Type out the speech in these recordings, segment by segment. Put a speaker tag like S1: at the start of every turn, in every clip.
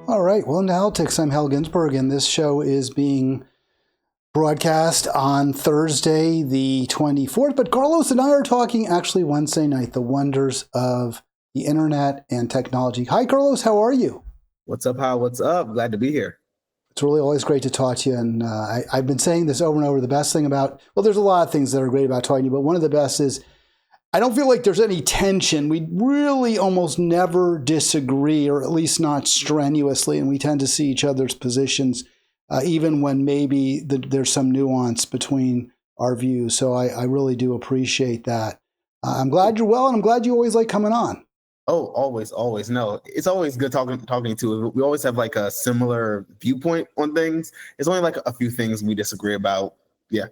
S1: All right. Well, in Halitics, I'm Hal Ginsberg, and this show is being broadcast on Thursday, the 24th. But Carlos and I are talking actually Wednesday night, the wonders of the internet and technology. Hi, Carlos. How are you?
S2: What's up, Hal? What's up? Glad to be here.
S1: It's really always great to talk to you. And I've been saying this over and over. The best thing about, well, there's a lot of things that are great about talking to you, but one of the best is I don't feel like there's any tension. We really almost never disagree, or at least not strenuously, and we tend to see each other's positions, even when maybe there's some nuance between our views. So I really do appreciate that. I'm glad you're well, and I'm glad you always like coming on.
S2: Oh, always, always. No, it's always good talking to you. We always have like a similar viewpoint on things. It's only like a few things we disagree about. Yeah.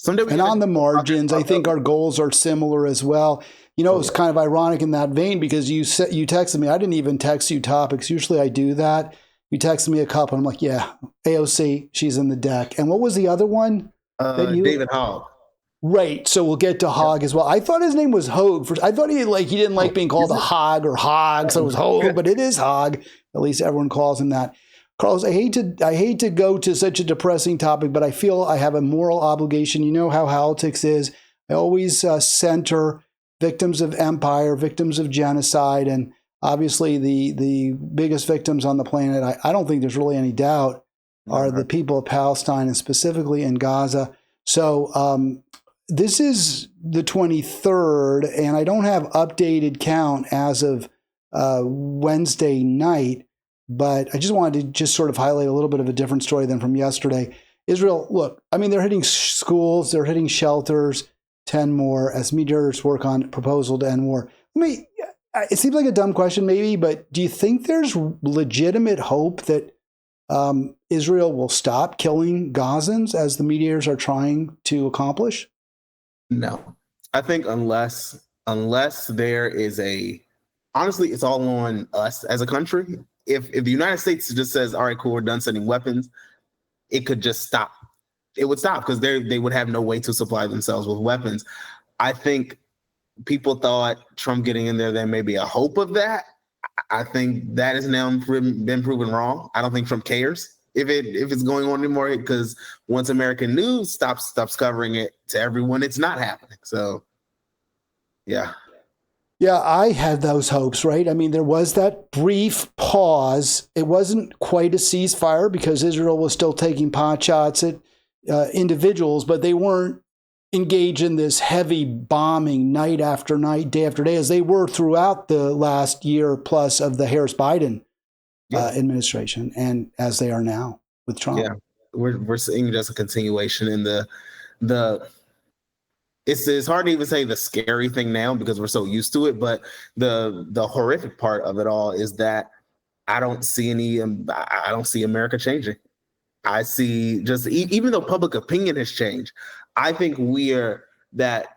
S1: And on the margins, I think our goals are similar as well. You know, it's kind of ironic in that vein because you texted me. I didn't even text you topics. Usually I do that. You texted me a couple. And I'm like, yeah, AOC, she's in the deck. And what was the other one?
S2: David Hogg.
S1: Right. So we'll get to Hogg as well. I thought his name was Hogue. I thought he didn't like being called a Hog or Hogg. So it was Hogue, but it is Hogg. At least everyone calls him that. Carlos, I hate to go to such a depressing topic, but I feel I have a moral obligation. You know how Halitics is. I always center victims of empire, victims of genocide, and obviously the biggest victims on the planet, I don't think there's really any doubt, are the people of Palestine and specifically in Gaza. So this is the 23rd, and I don't have updated count as of Wednesday night. But I just wanted to sort of highlight a little bit of a different story than from yesterday. Israel, look, I mean, they're hitting schools, they're hitting shelters, 10 more as mediators work on proposal to end war. It seems like a dumb question maybe, but do you think there's legitimate hope that Israel will stop killing Gazans as the mediators are trying to accomplish?
S2: No. I think unless there is honestly, it's all on us as a country. If the United States just says, all right, cool, we're done sending weapons, it could just stop. It would stop because they would have no way to supply themselves with weapons. I think people thought Trump getting in there may be a hope of that. I think that has now been proven wrong. I don't think Trump cares if it's going on anymore, because once American news stops covering it to everyone, it's not happening. So, yeah.
S1: Yeah, I had those hopes, right? I mean, there was that brief pause. It wasn't quite a ceasefire because Israel was still taking pot shots at individuals, but they weren't engaged in this heavy bombing night after night, day after day, as they were throughout the last year plus of the Harris-Biden administration, and as they are now with Trump.
S2: Yeah, we're seeing just a continuation in the It's hard to even say the scary thing now because we're so used to it, but the horrific part of it all is that I don't see America changing. I see just even though public opinion has changed, I think that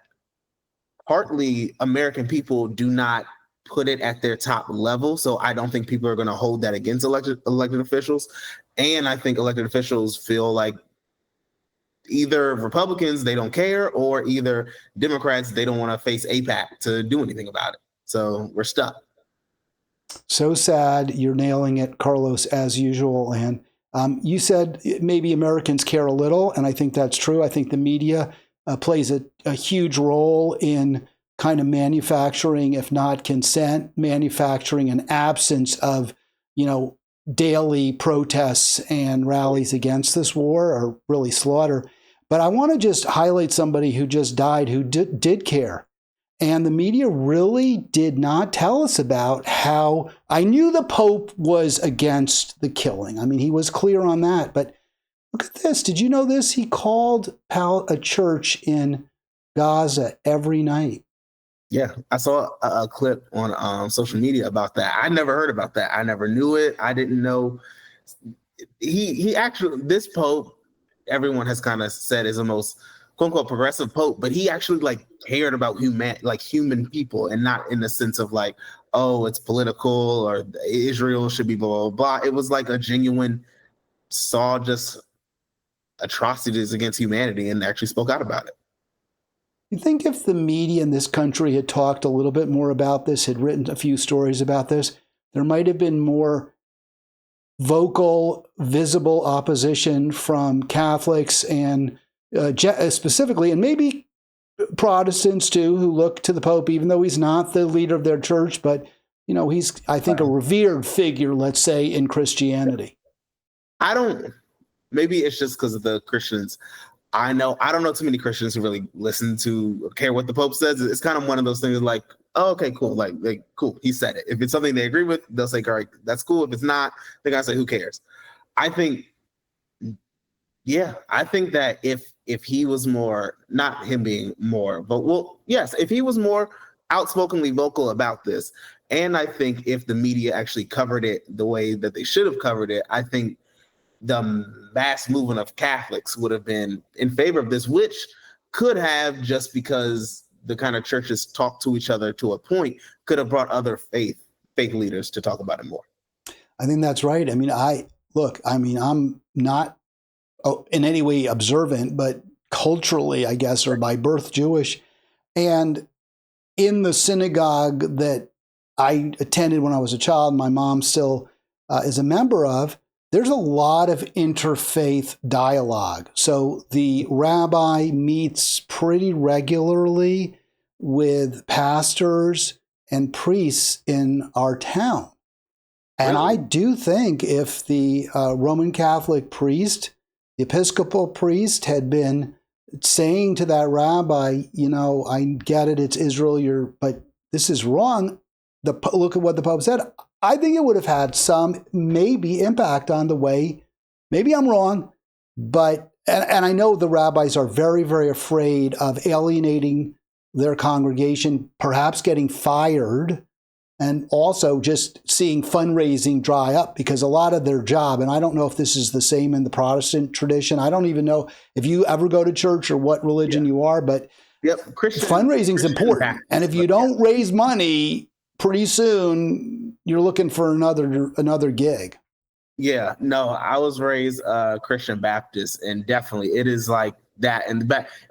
S2: partly American people do not put it at their top level. So I don't think people are going to hold that against elected officials. And I think elected officials feel like either Republicans, they don't care, or either Democrats, they don't want to face AIPAC to do anything about it. So we're stuck.
S1: So sad. You're nailing it, Carlos, as usual. And you said maybe Americans care a little, and I think that's true. I think the media plays a huge role in kind of manufacturing, if not consent, manufacturing an absence of, daily protests and rallies against this war, or really slaughter. But I want to just highlight somebody who just died who did care. And the media really did not tell us about how. I knew the Pope was against the killing. I mean, he was clear on that. But look at this. Did you know this? He called a church in Gaza every night.
S2: Yeah, I saw a clip on social media about that. I never heard about that. I never knew it. I didn't know. He actually, this Pope, everyone has kind of said is the most quote unquote progressive Pope, but he actually cared about human people, and not in the sense of oh, it's political or Israel should be blah, blah, blah. It was a genuine, saw just atrocities against humanity and actually spoke out about it.
S1: You think if the media in this country had talked a little bit more about this, had written a few stories about this, there might have been more vocal, visible opposition from Catholics and specifically, and maybe Protestants too, who look to the Pope, even though he's not the leader of their church, but he's, I think, a revered figure, let's say, in Christianity.
S2: Maybe it's just because of the Christians. I don't know too many Christians who really listen to or care what the Pope says. It's kind of one of those things like, oh, okay, cool. Like cool. He said it. If it's something they agree with, they'll say, all right, that's cool. If it's not, they're going to say, who cares? I think that if he was more, not him being more, but yes, if he was more outspokenly vocal about this, and I think if the media actually covered it the way that they should have covered it, I think the mass movement of Catholics would have been in favor of this, which could have, just because the kind of churches talk to each other to a point, could have brought other faith leaders to talk about it more.
S1: I think that's right. I mean, I'm not in any way observant, but culturally, I guess, or by birth Jewish. And in the synagogue that I attended when I was a child, my mom still is a member of, there's a lot of interfaith dialogue. So the rabbi meets pretty regularly with pastors and priests in our town. And really? I do think if the Roman Catholic priest, the Episcopal priest, had been saying to that rabbi, I get it, it's Israel, but this is wrong. Look at what the Pope said. I think it would have had some maybe impact on the way. Maybe I'm wrong, but and I know the rabbis are very, very afraid of alienating their congregation, perhaps getting fired, and also just seeing fundraising dry up, because a lot of their job, and I don't know if this is the same in the Protestant tradition. I don't even know if you ever go to church or what religion you are, but fundraising is important. And if you don't raise money, pretty soon you're looking for another gig.
S2: Yeah, no, I was raised Christian Baptist, and definitely it is like that. And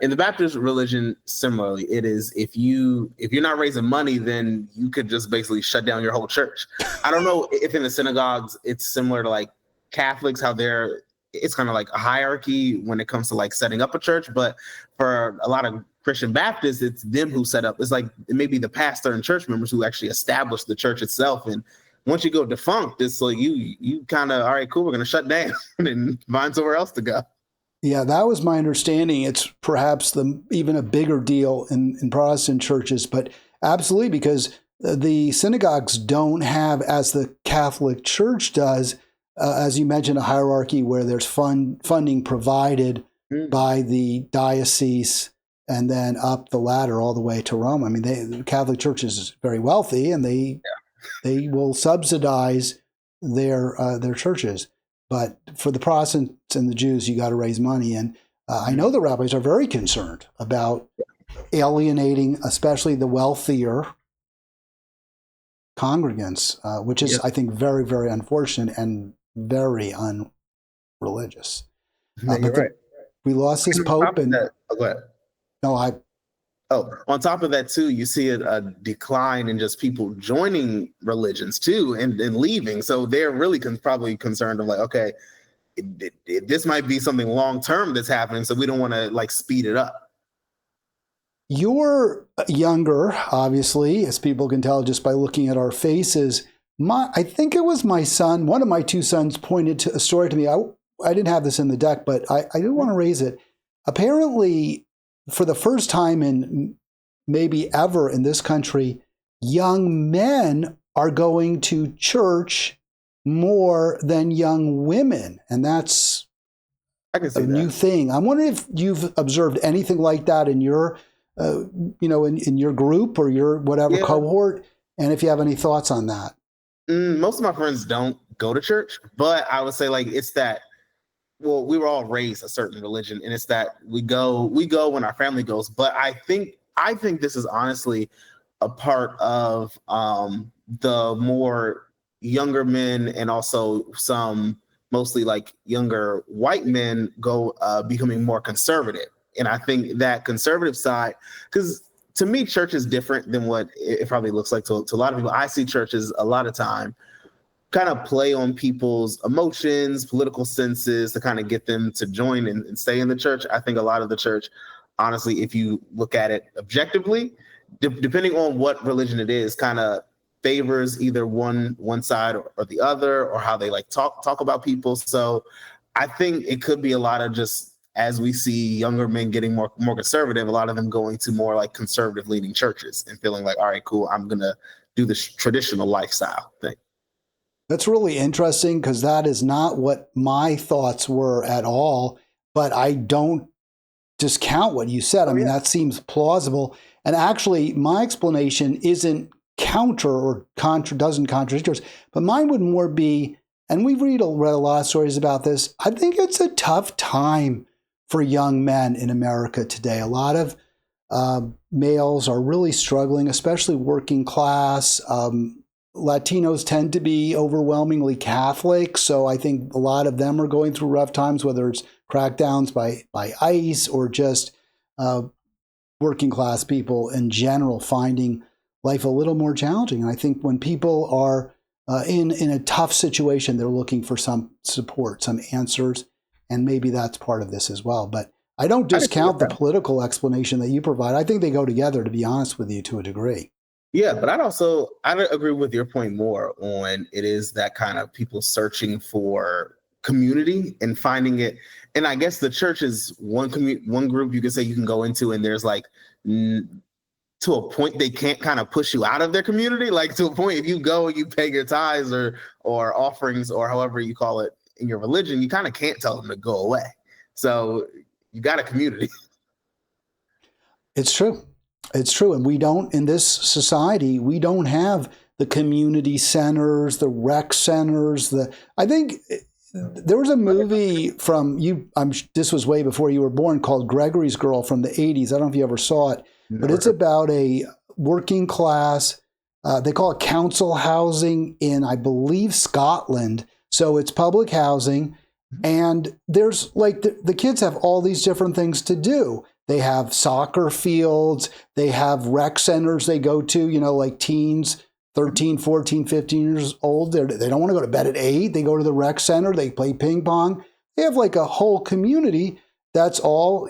S2: in the Baptist religion, similarly, it is if you're not raising money, then you could just basically shut down your whole church. I don't know if in the synagogues it's similar to like Catholics, how it's kind of like a hierarchy when it comes to like setting up a church, but for a lot of Christian Baptists, it's them who set up. It's like it may be the pastor and church members who actually established the church itself. And once you go defunct, it's like you kind of, all right, cool, we're going to shut down and find somewhere else to go.
S1: Yeah, that was my understanding. It's perhaps even a bigger deal in Protestant churches, but absolutely, because the synagogues don't have, as the Catholic Church does, as you mentioned, a hierarchy where there's funding provided by the diocese and then up the ladder all the way to Rome. I mean, the Catholic Church is very wealthy, and they will subsidize their churches. But for the Protestants and the Jews, you got to raise money. And I know the rabbis are very concerned about alienating, especially the wealthier congregants, which is, I think, very, very unfortunate and very unreligious.
S2: But right.
S1: We lost this Pope. And
S2: go ahead. On top of that, too, you see a decline in just people joining religions, too, and leaving. So they're really probably concerned of like, okay, this might be something long term that's happening. So we don't want to like speed it up.
S1: You're younger, obviously, as people can tell just by looking at our faces. I think it was my son, one of my two sons, pointed to a story to me. I didn't have this in the deck, but I did want to raise it. Apparently, for the first time in maybe ever in this country, young men are going to church more than young women. And that's a new thing. I'm wondering if you've observed anything like that in your, in your group or your whatever cohort, and if you have any thoughts on that.
S2: Most of my friends don't go to church, but I would say like it's that, well, we were all raised a certain religion, and it's that we go when our family goes. But I think this is honestly a part of the more younger men, and also some mostly like younger white men becoming more conservative. And I think that conservative side, because to me, church is different than what it probably looks like to a lot of people. I see churches a lot of time kind of play on people's emotions, political senses to kind of get them to join and stay in the church. I think a lot of the church, honestly, if you look at it objectively, depending on what religion it is, kind of favors either one side or the other, or how they like talk about people. So I think it could be a lot of just, as we see younger men getting more conservative, a lot of them going to more like conservative leaning churches and feeling like, all right, cool, I'm gonna do this traditional lifestyle thing.
S1: That's really interesting, because that is not what my thoughts were at all, but I don't discount what you said. I mean, that seems plausible. And actually, my explanation isn't counter or doesn't contradict yours, but mine would more be, and we've read a lot of stories about this, I think it's a tough time for young men in America today. A lot of males are really struggling, especially working class. Latinos tend to be overwhelmingly Catholic, so I think a lot of them are going through rough times, whether it's crackdowns by ICE or just working class people in general finding life a little more challenging. And I think when people are in a tough situation, they're looking for some support, some answers, and maybe that's part of this as well. But I don't discount the political explanation that you provide. I think they go together, to be honest with you, to a degree.
S2: Yeah, but I agree with your point more on it is that kind of people searching for community and finding it. And I guess the church is one group you can say you can go into, and there's like to a point they can't kind of push you out of their community. Like to a point, if you go and you pay your tithes or offerings or however you call it in your religion, you kind of can't tell them to go away. So you got a community.
S1: It's true. It's true. And we don't, in this society, we don't have the community centers, the rec centers. I think there was a movie from you, this was way before you were born, called Gregory's Girl from the 80s. I don't know if you ever saw it, but it's about a working class, they call it council housing in, I believe, Scotland. So it's public housing. And there's like, the kids have all these different things to do. They have soccer fields, they have rec centers they go to, like teens, 13, 14, 15 years old. They don't want to go to bed at 8. They go to the rec center, they play ping pong. They have like a whole community that's all,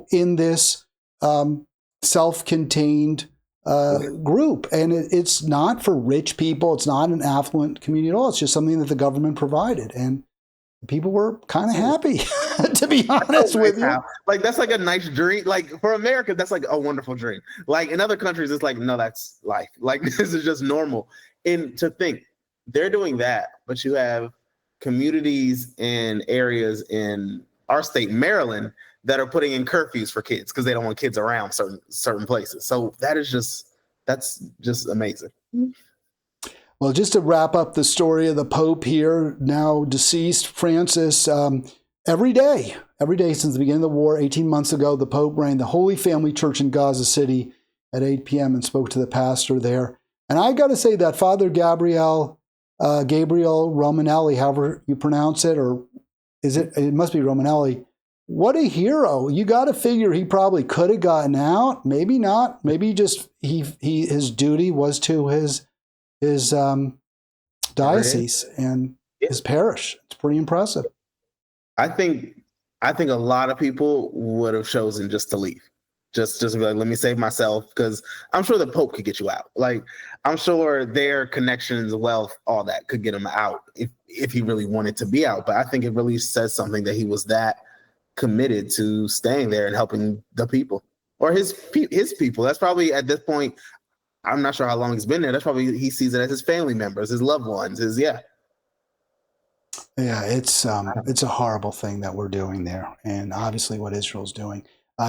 S1: in this self-contained group. And it's not for rich people. It's not an affluent community at all. It's just something that the government provided. And people were kind of happy, to be honest with you.
S2: Like, that's like a nice dream. Like, for America, that's like a wonderful dream. Like, in other countries, it's like, no, that's life. Like, this is just normal. And to think, they're doing that, but you have communities and areas in our state, Maryland, that are putting in curfews for kids because they don't want kids around certain places. So that's just amazing.
S1: Well, just to wrap up the story of the Pope here, now deceased Francis, every day since the beginning of the war, 18 months ago, the Pope rang the Holy Family Church in Gaza City at 8 p.m. and spoke to the pastor there. And I got to say that Father Gabriel Romanelli, however you pronounce it, or it must be Romanelli. What a hero. You got to figure he probably could have gotten out. Maybe not. Maybe just his duty was to his diocese and his parish. It's pretty impressive.
S2: I think a lot of people would have chosen just to leave, just be like, let me save myself, because I'm sure the Pope could get you out. Like, I'm sure their connections, wealth, all that could get him out if he really wanted to be out. But I think it really says something that he was that committed to staying there and helping the people, or his people. That's probably, at this point, I'm not sure how long he's been there. That's probably, he sees it as his family members, his loved ones, Yeah,
S1: it's a horrible thing that we're doing there, and obviously what Israel's doing.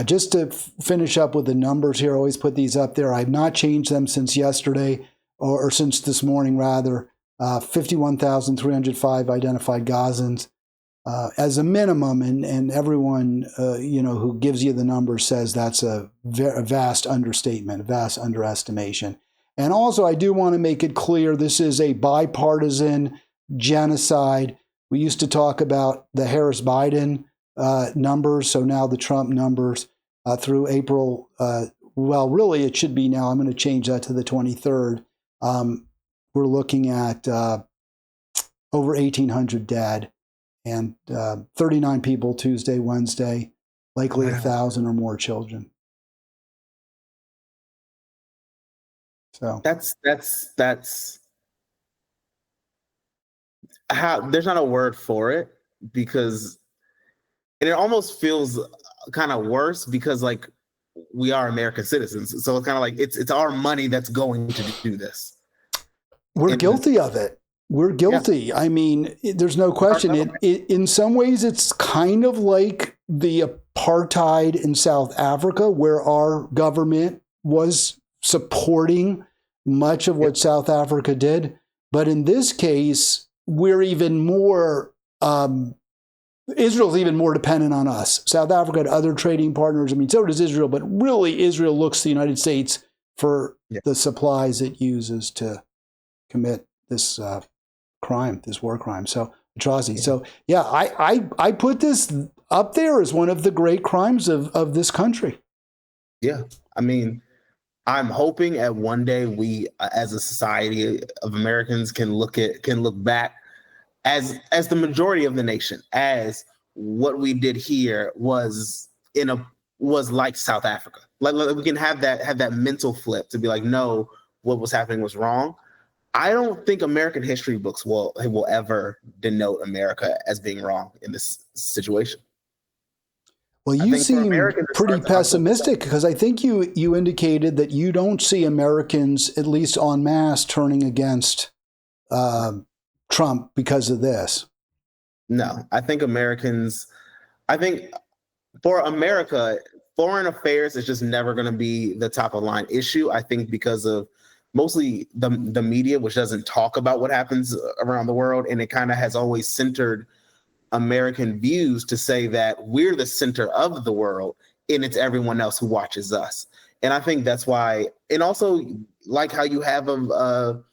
S1: Just to finish up with the numbers here, I always put these up there. I've not changed them since yesterday, or since this morning rather. 51,305 identified Gazans as a minimum, and everyone who gives you the numbers says that's a vast understatement, a vast underestimation. And also, I do want to make it clear, this is a bipartisan genocide. We used to talk about the Harris-Biden numbers, so now the Trump numbers through April. Well, really, it should be now. I'm going to change that to the 23rd. We're looking at over 1,800 dead, and 39 people Tuesday, Wednesday, likely 1,000 or more children. So
S2: that's how, there's not a word for it, because, and it almost feels kind of worse because like we are American citizens, so it's kind of like it's our money that's going to do this.
S1: We're guilty of it. We're guilty. Yeah. I mean, there's no question. In some ways, it's kind of like the apartheid in South Africa, where our government was supporting much of what South Africa did. But in this case, we're even more, Israel's even more dependent on us. South Africa had other trading partners. I mean, so does Israel, but really Israel looks to the United States for the supplies it uses to commit this crime, this war crime. So atrocity. So yeah, I put this up there as one of the great crimes of this country.
S2: Yeah. I mean, I'm hoping at one day we, as a society of Americans, can look back as the majority of the nation, as what we did here was like South Africa. Like we can have that mental flip to be like, no, what was happening was wrong. I don't think American history books will ever denote America as being wrong in this situation.
S1: Well, you seem pretty pessimistic, because I think you indicated that you don't see Americans, at least en masse, turning against Trump because of this.
S2: No, I think for America, foreign affairs is just never going to be the top of line issue. I think because of mostly the media, which doesn't talk about what happens around the world, and it kind of has always centered American views to say that we're the center of the world and it's everyone else who watches us. And I think that's why, and also like how you have a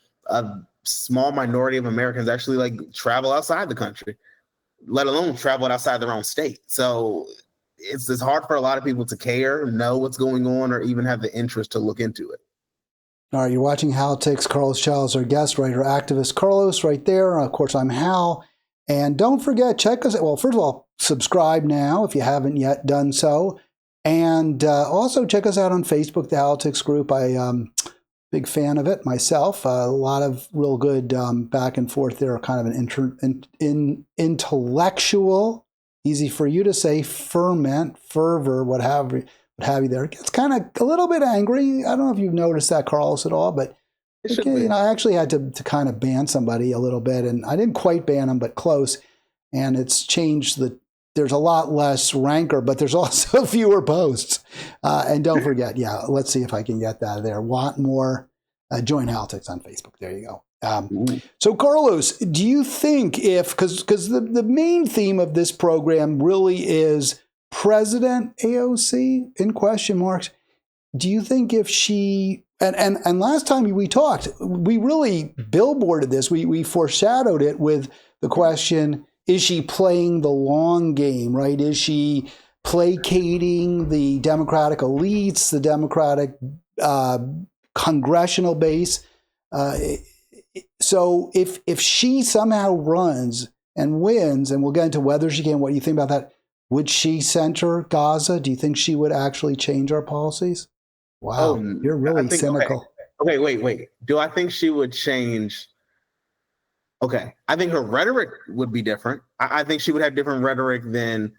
S2: small minority of Americans actually like travel outside the country, let alone travel outside their own state. So it's hard for a lot of people to care, know what's going on, or even have the interest to look into it.
S1: All right, you're watching Halitics. Carlos Chavez, our guest, writer, activist. Carlos, right there. Of course, I'm Hal. And don't forget, check us out. Well, first of all, subscribe now if you haven't yet done so. And also check us out on Facebook, the Halitics group. I'm big fan of it myself. A lot of real good back and forth there, kind of an intellectual, easy for you to say, fervor, what have you there. It gets kind of a little bit angry. I don't know if you've noticed that, Carlos, at all, but I actually had to kind of ban somebody a little bit, and I didn't quite ban them, but close. And it's changed there's a lot less rancor, but there's also fewer posts. And don't forget, let's see if I can get that there. Want more? Join Halitics on Facebook. There you go. So Carlos, do you think because the main theme of this program really is President AOC in question marks, do you think if she, and last time we talked, we really billboarded this, we foreshadowed it with the question, is she playing the long game, right? Is she placating the Democratic elites, the Democratic congressional base? So if she somehow runs and wins, and we'll get into whether she can, what do you think about that? Would she center Gaza? Do you think she would actually change our policies? Wow, you're really cynical.
S2: Okay, wait. Do I think she would change? Okay, I think her rhetoric would be different. I think she would have different rhetoric than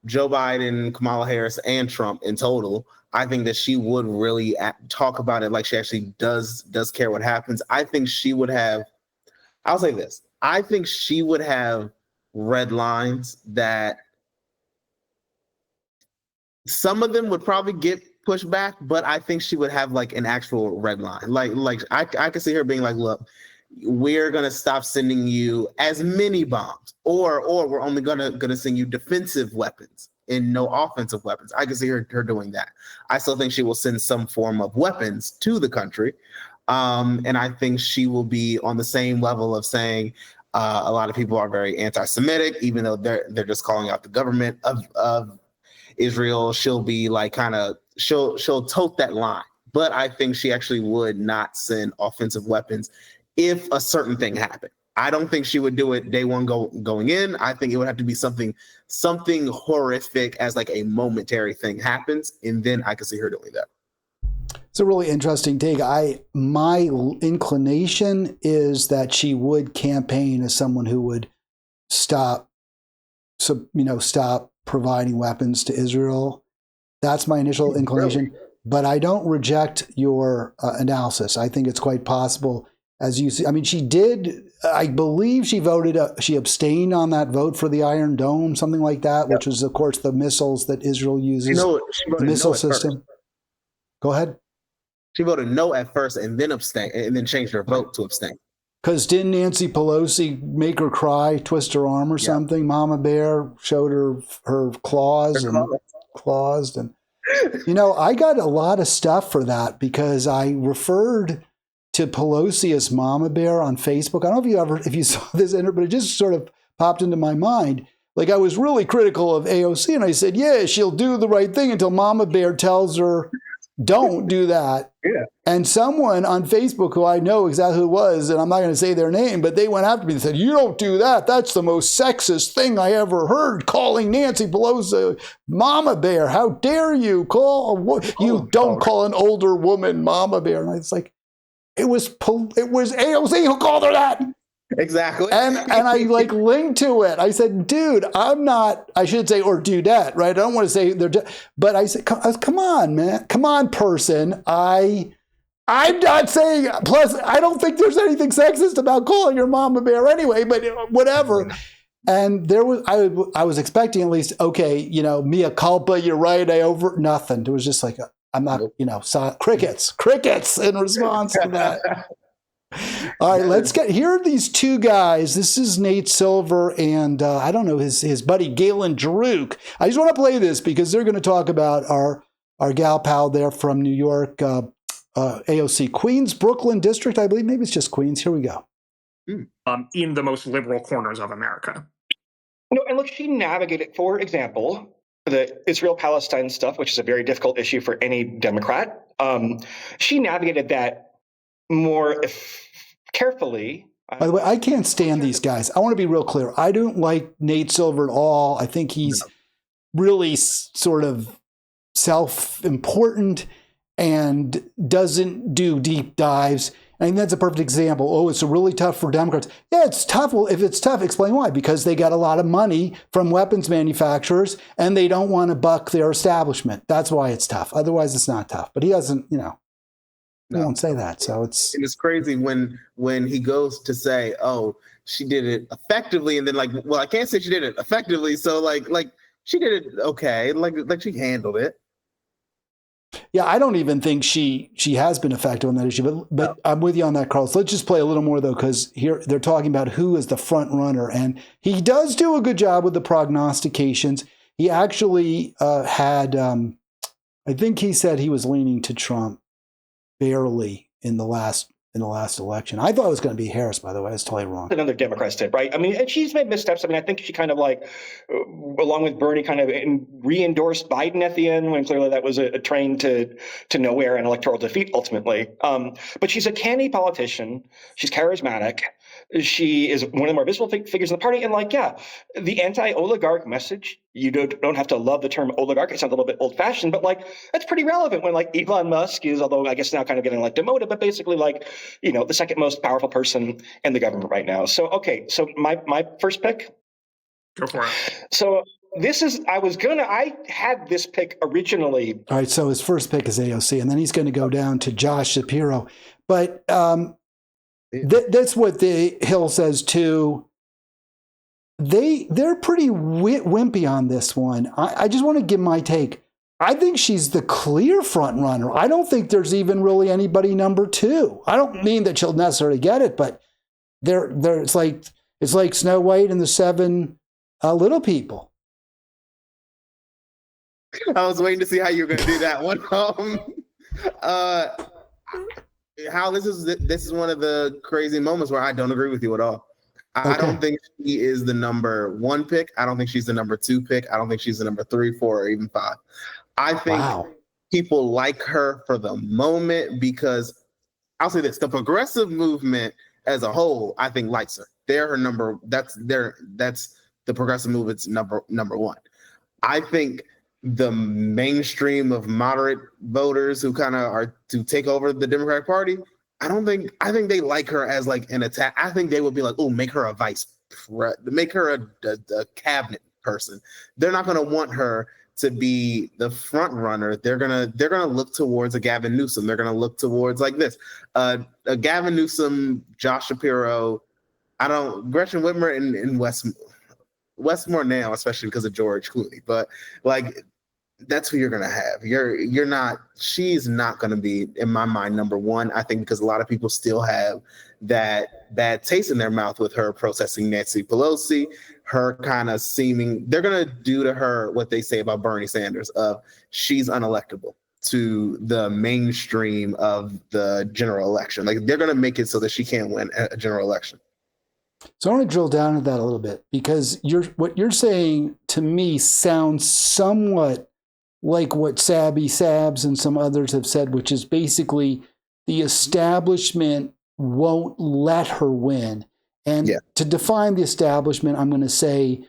S2: Joe Biden, Kamala Harris, and Trump in total. I think that she would really talk about it like she actually does care what happens. I think she would have, I'll say this, I think she would have red lines that some of them would probably get pushed back, but I think she would have like an actual red line. Like I could see her being like, look, we're gonna stop sending you as many bombs, or we're only gonna send you defensive weapons and no offensive weapons. I can see her doing that. I still think she will send some form of weapons to the country. And I think she will be on the same level of saying a lot of people are very anti-Semitic, even though they're just calling out the government of Israel. She'll be like she'll tote that line. But I think she actually would not send offensive weapons if a certain thing happened. I don't think she would do it day one going in. I think it would have to be something horrific as like a momentary thing happens, and then I could see her doing that.
S1: It's a really interesting take. My inclination is that she would campaign as someone who would stop providing weapons to Israel. That's my initial inclination. Really? But I don't reject your analysis. I think it's quite possible, as you see. I mean, she did. I believe she voted. She abstained on that vote for the Iron Dome, something like that, which was, of course, the missiles that Israel uses. The missile system. Go ahead.
S2: She voted no at first and then abstained, and then changed her vote to abstain. Because
S1: didn't Nancy Pelosi make her cry, twist her arm or something? Mama Bear showed her claws and I got a lot of stuff for that because I referred to Pelosi as Mama Bear on Facebook. I don't know if you saw this, but it just sort of popped into my mind. Like, I was really critical of AOC, and I said, yeah, she'll do the right thing until Mama Bear tells her, don't do that.
S3: Yeah.
S1: And someone on Facebook who I know exactly who it was, and I'm not going to say their name, but they went after me and said, you don't do that. That's the most sexist thing I ever heard, calling Nancy Pelosi Mama Bear. How dare you call don't call an older woman Mama Bear. And I was like, it was AOC who called her that.
S2: Exactly.
S1: And I like linked to it. I said, dude, I should say, or dudette, right? I don't want to say but I said, come on, man. Come on, person. I'm not saying, plus, I don't think there's anything sexist about calling your Mama Bear anyway, but whatever. And I was expecting at least, okay, mea culpa, you're right. Nothing. There was just like, I'm not, crickets in response to that. All right, here are these two guys. This is Nate Silver and I don't know, his buddy Galen Druk. I just want to play this because they're going to talk about our gal pal there from New York, AOC, Queens, Brooklyn district, I believe. Maybe it's just Queens. Here we go.
S4: In the most liberal corners of America.
S3: And look, she navigated, for example, the Israel-Palestine stuff, which is a very difficult issue for any Democrat. She navigated that more carefully.
S1: By the way, I can't stand these guys. I want to be real clear. I don't like Nate Silver at all. I think he's really sort of self-important and doesn't do deep dives. I think that's a perfect example. Oh, it's really tough for Democrats. Yeah, it's tough. Well, if it's tough, explain why. Because they got a lot of money from weapons manufacturers and they don't want to buck their establishment. That's why it's tough. Otherwise, it's not tough. But he doesn't, he won't say that. So
S2: it's crazy when he goes to say, oh, she did it effectively. And then I can't say she did it effectively. So like she did it okay. Like she handled it.
S1: Yeah, I don't even think she has been effective on that issue, but no. I'm with you on that, Carlos. Let's just play a little more, though, because here they're talking about who is the front runner, and he does do a good job with the prognostications. He actually had, I think he said he was leaning to Trump barely in the last election. I thought it was going to be Harris, by the way. I was totally wrong.
S3: Another Democrat did, right? I mean, and she's made missteps. I mean, I think she kind of along with Bernie, kind of re-endorsed Biden at the end when clearly that was a train to nowhere and electoral defeat ultimately. But she's a canny politician. She's charismatic. She is one of the more visible figures in the party. And the anti-oligarch message, you don't have to love the term oligarch. It sounds a little bit old-fashioned, but that's pretty relevant when Elon Musk is, although I guess now kind of getting demoted, but basically the second most powerful person in the government right now. So, okay. So my first pick.
S4: Go for it.
S3: So I had this pick originally.
S1: All right. So his first pick is AOC, and then he's going to go down to Josh Shapiro. But that's what the Hill says too. They're pretty wimpy on this one. I just want to give my take. I think she's the clear front runner. I don't think there's even really anybody number two. I don't mean that she'll necessarily get it, but it's like Snow White and the Seven Little People.
S2: I was waiting to see how you were going to do that one. How this is one of the crazy moments where I don't agree with you at all. Okay. I don't think she is the number one pick. I don't think she's the number two pick. I don't think she's the number 3, 4, or even 5. I think people like her for the moment because I'll say this: the progressive movement as a whole, I think, likes her. they're her number. That's the progressive movement's number one. I think the mainstream of moderate voters who kind of are to take over the Democratic Party, I think they like her as like an attack. I think they would be like, oh, make her make her a cabinet person. They're not going to want her to be the front runner. They're gonna look towards a Gavin Newsom. They're gonna look towards like this, a Gavin Newsom, Josh Shapiro. Gretchen Whitmer in Westmore now, especially because of George Clooney. But like, that's who you're gonna have. She's not gonna be, in my mind, number one. I think because a lot of people still have that bad taste in their mouth with her protesting Nancy Pelosi, her kind of they're gonna do to her what they say about Bernie Sanders of she's unelectable to the mainstream of the general election. Like, they're gonna make it so that she can't win a general election.
S1: So I want to drill down into that a little bit, because what you're saying to me sounds somewhat like what Sabby Sabs and some others have said, which is basically the establishment won't let her win. And to define the establishment, I'm going to say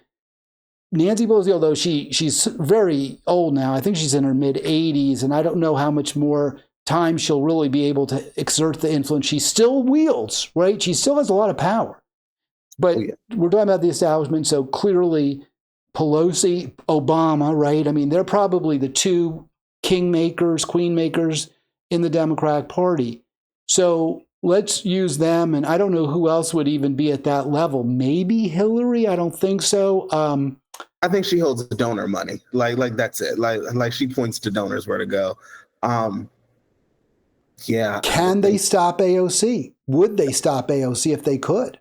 S1: Nancy Pelosi, although she's very old now, I think she's in her mid-80s, and I don't know how much more time she'll really be able to exert the influence she still wields, right? She still has a lot of power. But we're talking about the establishment, so clearly Pelosi, Obama, right? I mean, they're probably the two kingmakers, queenmakers in the Democratic Party. So let's use them, and I don't know who else would even be at that level. Maybe Hillary? I don't think so.
S2: I think she holds donor money. Like that's it. Like she points to donors where to go.
S1: Can they stop AOC? Would they stop AOC if they could?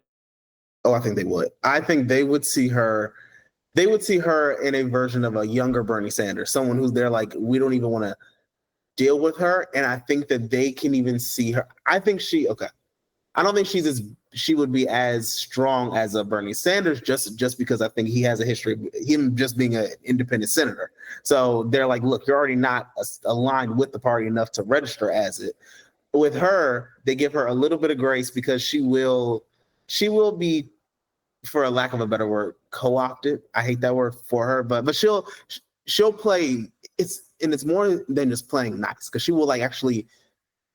S2: Oh, I think they would. I think they would see her. They would see her in a version of a younger Bernie Sanders, someone who's there like, we don't even want to deal with her. And I think that they can even see her. I think I don't think she would be as strong as a Bernie Sanders just because I think he has a history of him just being an independent senator. So they're like, look, you're already not aligned with the party enough to register as it. With her, they give her a little bit of grace because she will be, for a lack of a better word, co-opted. I hate that word for her, but she'll play. It's more than just playing nice, because she will like actually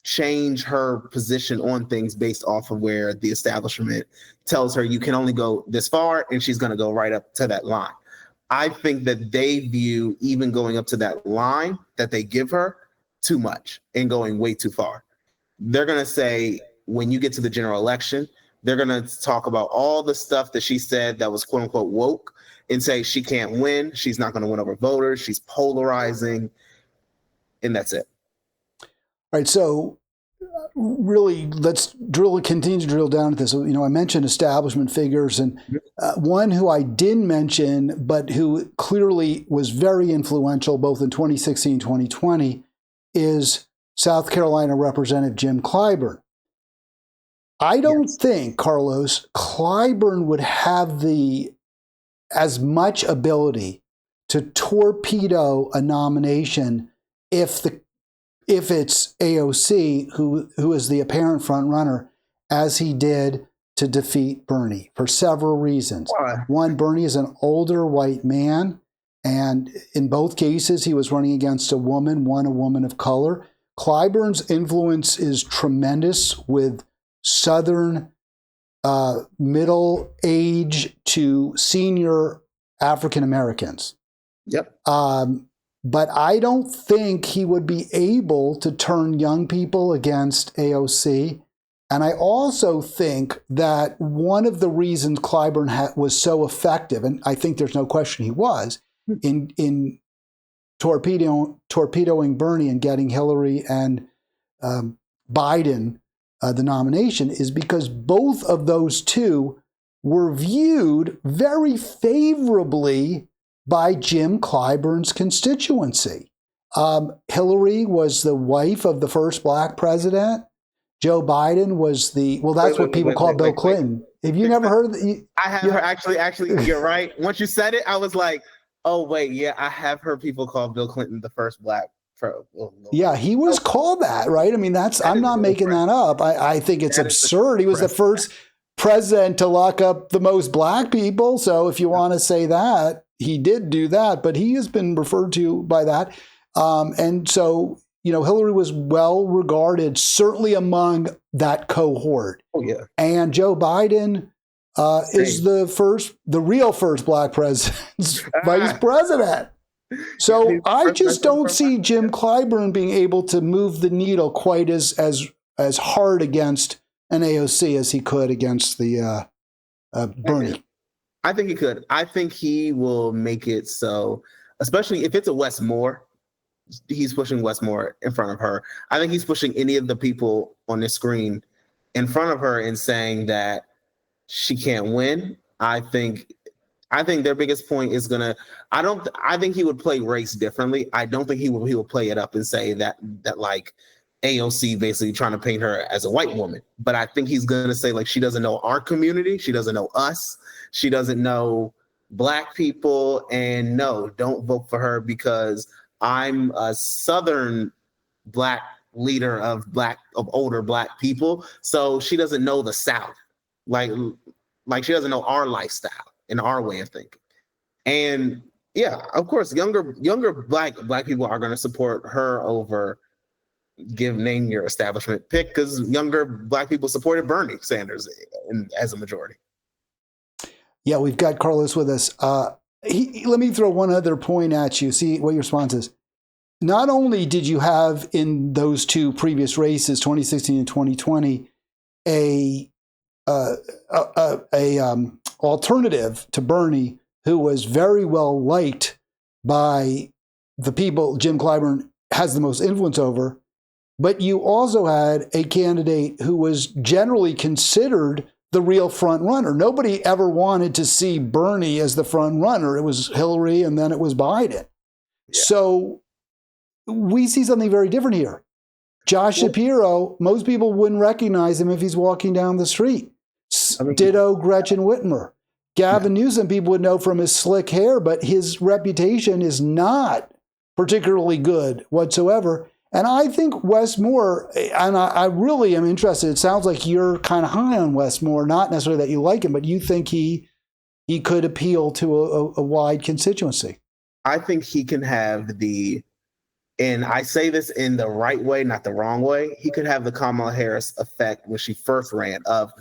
S2: change her position on things based off of where the establishment tells her you can only go this far, and she's going to go right up to that line. I think that they view even going up to that line that they give her too much and going way too far. They're going to say, when you get to the general election, they're going to talk about all the stuff that she said that was quote unquote woke and say she can't win. She's not going to win over voters. She's polarizing. And that's it.
S1: All right. So really, let's continue to drill down at this. I mentioned establishment figures, and one who I didn't mention, but who clearly was very influential both in 2016 and 2020 is South Carolina Representative Jim Clyburn. I don't think, Carlos, Clyburn would have as much ability to torpedo a nomination if it's AOC who is the apparent front runner, as he did to defeat Bernie, for several reasons.
S2: Why?
S1: One, Bernie is an older white man, and in both cases he was running against a woman of color. Clyburn's influence is tremendous with Southern middle age to senior African Americans.
S2: Yep.
S1: But I don't think he would be able to turn young people against AOC. And I also think that one of the reasons Clyburn was so effective, and I think there's no question he was, in torpedoing Bernie and getting Hillary and Biden the nomination, is because both of those two were viewed very favorably by Jim Clyburn's constituency. Hillary was the wife of the first black president. Joe Biden was that's what people call Bill Clinton. Have you never heard of that?
S2: I have actually, you're right. Once you said it, I was like, oh, wait, yeah, I have heard people call Bill Clinton the first black
S1: Yeah, he was called that, right? I mean, I'm not making that up. I think it's absurd. He was the first president to lock up the most black people. So if you want to say that, he did do that, but he has been referred to by that. And so, Hillary was well regarded, certainly among that cohort.
S2: Oh, yeah.
S1: And Joe Biden is the real first black president's vice president. So I just don't see Jim Clyburn being able to move the needle quite as hard against an AOC as he could against the Bernie.
S2: I think he could. I think he will make it so, especially if it's a Wes Moore, he's pushing Wes Moore in front of her. I think he's pushing any of the people on this screen in front of her and saying that she can't win. I think their biggest point is I think he would play race differently. I don't think he will play it up and say that like AOC basically trying to paint her as a white woman. But I think he's going to say like, she doesn't know our community. She doesn't know us. She doesn't know black people. And no, don't vote for her because I'm a Southern black leader of older black people. So she doesn't know the South. Like she doesn't know our lifestyle and our way of thinking. And yeah, of course, younger black people are going to support her over name your establishment pick because younger black people supported Bernie Sanders as a majority.
S1: Yeah, we've got Carlos with us. Let me throw one other point at you. See what your response is. Not only did you have in those two previous races, 2016 and 2020, a alternative to Bernie who was very well liked by the people Jim Clyburn has the most influence over, but you also had a candidate who was generally considered the real front runner. Nobody ever wanted to see Bernie as the front runner. It was Hillary and then it was Biden. Yeah. So we see something very different here. Josh Shapiro, most people wouldn't recognize him if he's walking down the street. Ditto Gretchen Whitmer. Gavin Newsom, people would know from his slick hair, but his reputation is not particularly good whatsoever. And I think Wes Moore, and I really am interested, it sounds like you're kind of high on Wes Moore, not necessarily that you like him, but you think he could appeal to a wide constituency.
S2: I think he can have and I say this in the right way, not the wrong way, he could have the Kamala Harris effect when she first ran of,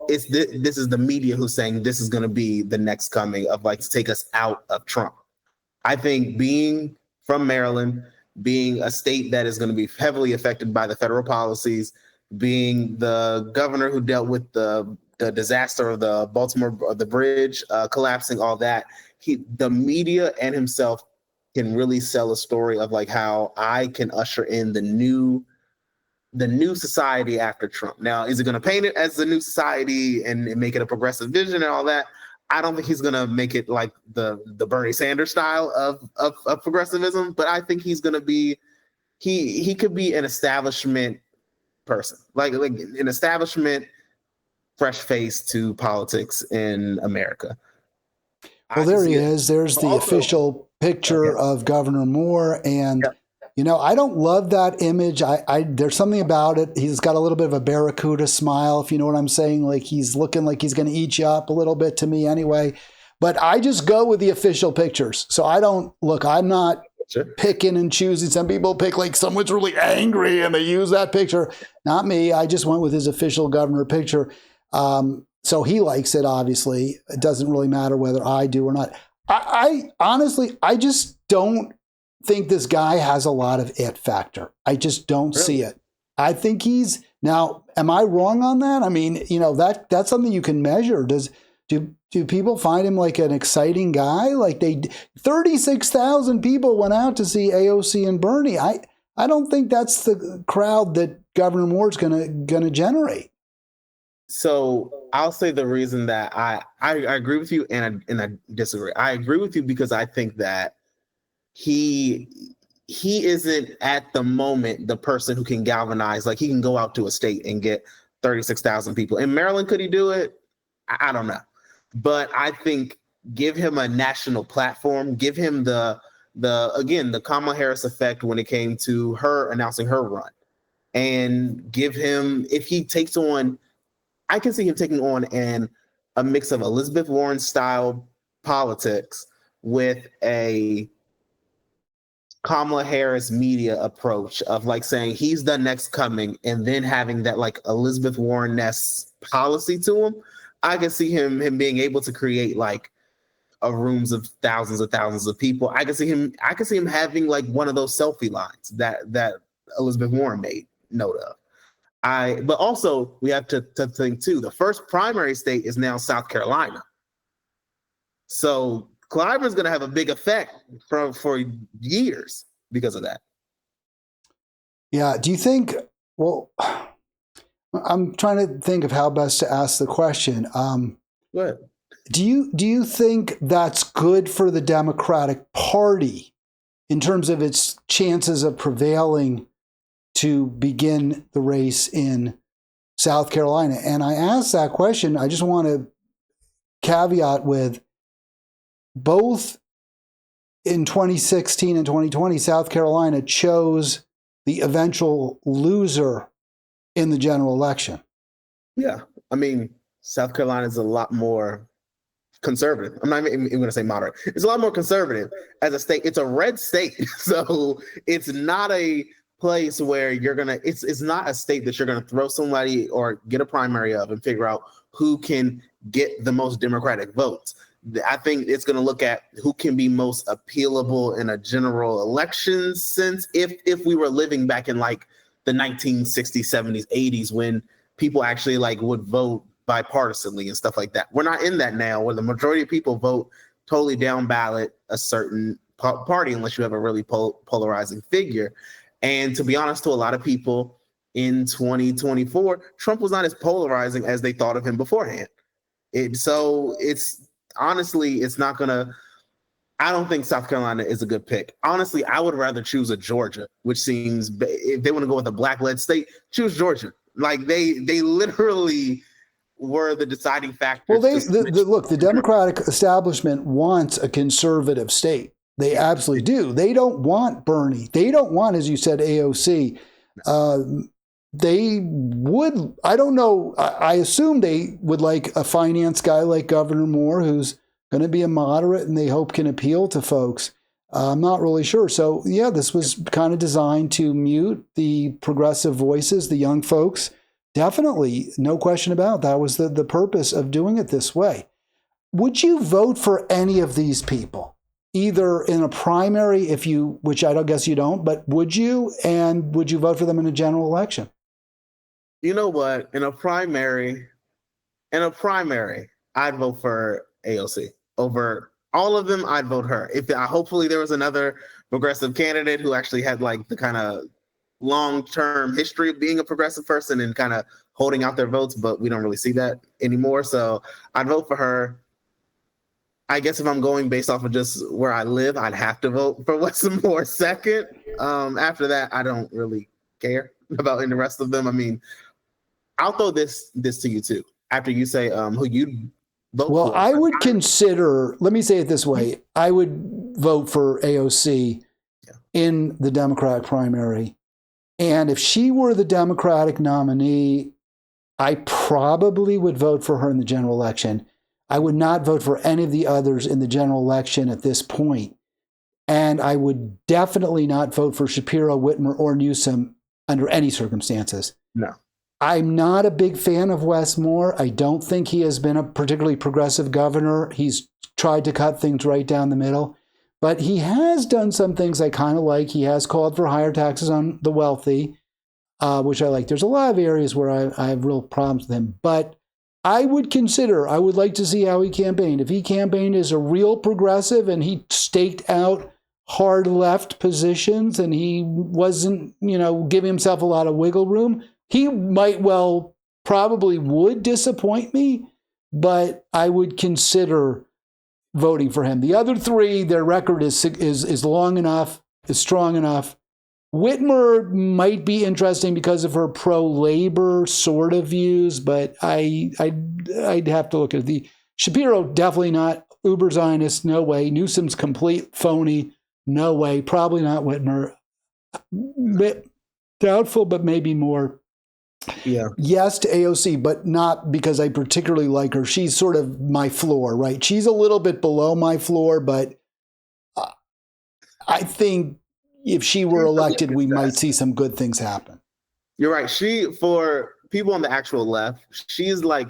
S2: this is the media who's saying this is going to be the next coming of like to take us out of Trump. I think being from Maryland, being a state that is going to be heavily affected by the federal policies, being the governor who dealt with the disaster of the the bridge collapsing, all that, the media and himself can really sell a story of like how I can usher in the new society after Trump. Now, is it going to paint it as the new society and make it a progressive vision and all that? I don't think he's going to make it like the Bernie Sanders style of progressivism, but I think he's going to be, he could be an establishment person, like an establishment fresh face to politics in America.
S1: Well, there he is. There's the official picture of Governor Moore. And, I don't love that image. There's something about it. He's got a little bit of a barracuda smile, if you know what I'm saying. Like he's looking like he's going to eat you up a little bit to me anyway. But I just go with the official pictures. So I'm not picking and choosing. Some people pick like someone's really angry and they use that picture. Not me. I just went with his official governor picture. So he likes it, obviously. It doesn't really matter whether I do or not. I honestly, I just don't think this guy has a lot of it factor. I just don't see it. I think now, am I wrong on that? I mean, that's something you can measure. Do people find him like an exciting guy? Like 36,000 people went out to see AOC and Bernie. I don't think that's the crowd that Governor Moore's gonna generate.
S2: So I'll say the reason that I agree with you and I disagree. I agree with you because I think that he isn't at the moment the person who can galvanize, like he can go out to a state and get 36,000 people. In Maryland, could he do it? I don't know. But I think give him a national platform, give him the Kamala Harris effect when it came to her announcing her run. And give him, if he takes on, I can see him taking on a mix of Elizabeth Warren style politics with a Kamala Harris media approach of like saying he's the next coming and then having that like Elizabeth Warren-esque policy to him. I can see him being able to create like rooms of thousands of people. I can see him having like one of those selfie lines that Elizabeth Warren made note of. But also we have to think too, the first primary state is now South Carolina. So Clyburn going to have a big effect for years because of that.
S1: Yeah. Do you think, well, I'm trying to think of how best to ask the question.
S2: What?
S1: Do you think that's good for the Democratic Party in terms of its chances of prevailing to begin the race in South Carolina? And I ask that question, I just want to caveat with both in 2016 and 2020, South Carolina chose the eventual loser in the general election.
S2: Yeah. I mean, South Carolina is a lot more conservative. I'm not even going to say moderate. It's a lot more conservative as a state. It's a red state. So it's not a place where it's not a state that you're going to throw somebody or get a primary of and figure out who can get the most Democratic votes. I think it's going to look at who can be most appealable in a general election sense. If we were living back in like the 1960s, 70s, 80s, when people actually like would vote bipartisanly and stuff like that. We're not in that now, where the majority of people vote totally down ballot a certain party unless you have a really polarizing figure. And to be honest, to a lot of people in 2024, Trump was not as polarizing as they thought of him beforehand. Honestly, it's not going to, I don't think South Carolina is a good pick. Honestly, I would rather choose a Georgia, which seems, if they want to go with a black-led state, choose Georgia. Like they literally were the deciding factor.
S1: Well, look, the Democratic establishment wants a conservative state. They absolutely do. They don't want Bernie. They don't want, as you said, AOC. They would, I don't know, I assume they would like a finance guy like Governor Moore, who's going to be a moderate and they hope can appeal to folks. I'm not really sure. So, yeah, this was kind of designed to mute the progressive voices, the young folks. Definitely, no question about it. That was the purpose of doing it this way. Would you vote for any of these people, either in a primary, which I don't guess you don't, but would you? And would you vote for them in a general election?
S2: You know what? In a primary, I'd vote for AOC over all of them. I'd vote her. Hopefully there was another progressive candidate who actually had like the kind of long-term history of being a progressive person and kind of holding out their votes, but we don't really see that anymore. So I'd vote for her. I guess if I'm going based off of just where I live, I'd have to vote for Weston Moore second. After that, I don't really care about any rest of them. I mean, I'll throw this to you too. After you say who you vote for.
S1: Well, I would consider, let me say it this way, I would vote for AOC in the Democratic primary. And if she were the Democratic nominee, I probably would vote for her in the general election. I would not vote for any of the others in the general election at this point. And I would definitely not vote for Shapiro, Whitmer, or Newsom under any circumstances.
S2: No.
S1: I'm not a big fan of Wes Moore. I don't think he has been a particularly progressive governor. He's tried to cut things right down the middle. But he has done some things I kind of like. He has called for higher taxes on the wealthy, which I like. There's a lot of areas where I have real problems with him. But I would like to see how he campaigned. If he campaigned as a real progressive and he staked out hard left positions and he wasn't, giving himself a lot of wiggle room, he probably would disappoint me, but I would consider voting for him. The other three, their record is long enough, is strong enough. Whitmer might be interesting because of her pro-labor sort of views, but I'd have to look at the Shapiro. Definitely not. Uber Zionist, no way. Newsom's complete phony, no way. Probably not Whitmer. Doubtful, but maybe more.
S2: Yeah.
S1: Yes to AOC, but not because I particularly like her. She's sort of my floor, right? She's a little bit below my floor, but I think if she were elected, we might see some good things happen.
S2: You're right. For people on the actual left, she's like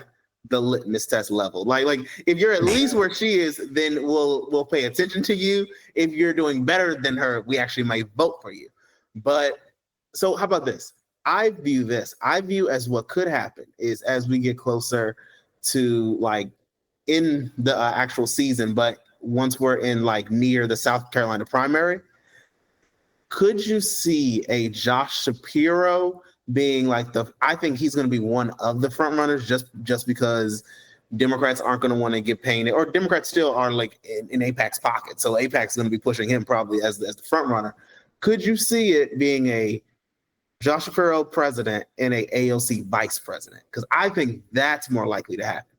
S2: the litmus test level. Like if you're at least where she is, then we'll pay attention to you. If you're doing better than her, we actually might vote for you. But so how about this? I view as what could happen is as we get closer to like in the actual season, but once we're in like near the South Carolina primary, could you see a Josh Shapiro being like I think he's going to be one of the front runners just because Democrats aren't going to want to get painted, or Democrats still are like in AIPAC's pocket. So AIPAC's going to be pushing him probably as the front runner. Could you see it being a Josh Shapiro president and a AOC vice president? Because I think that's more likely to happen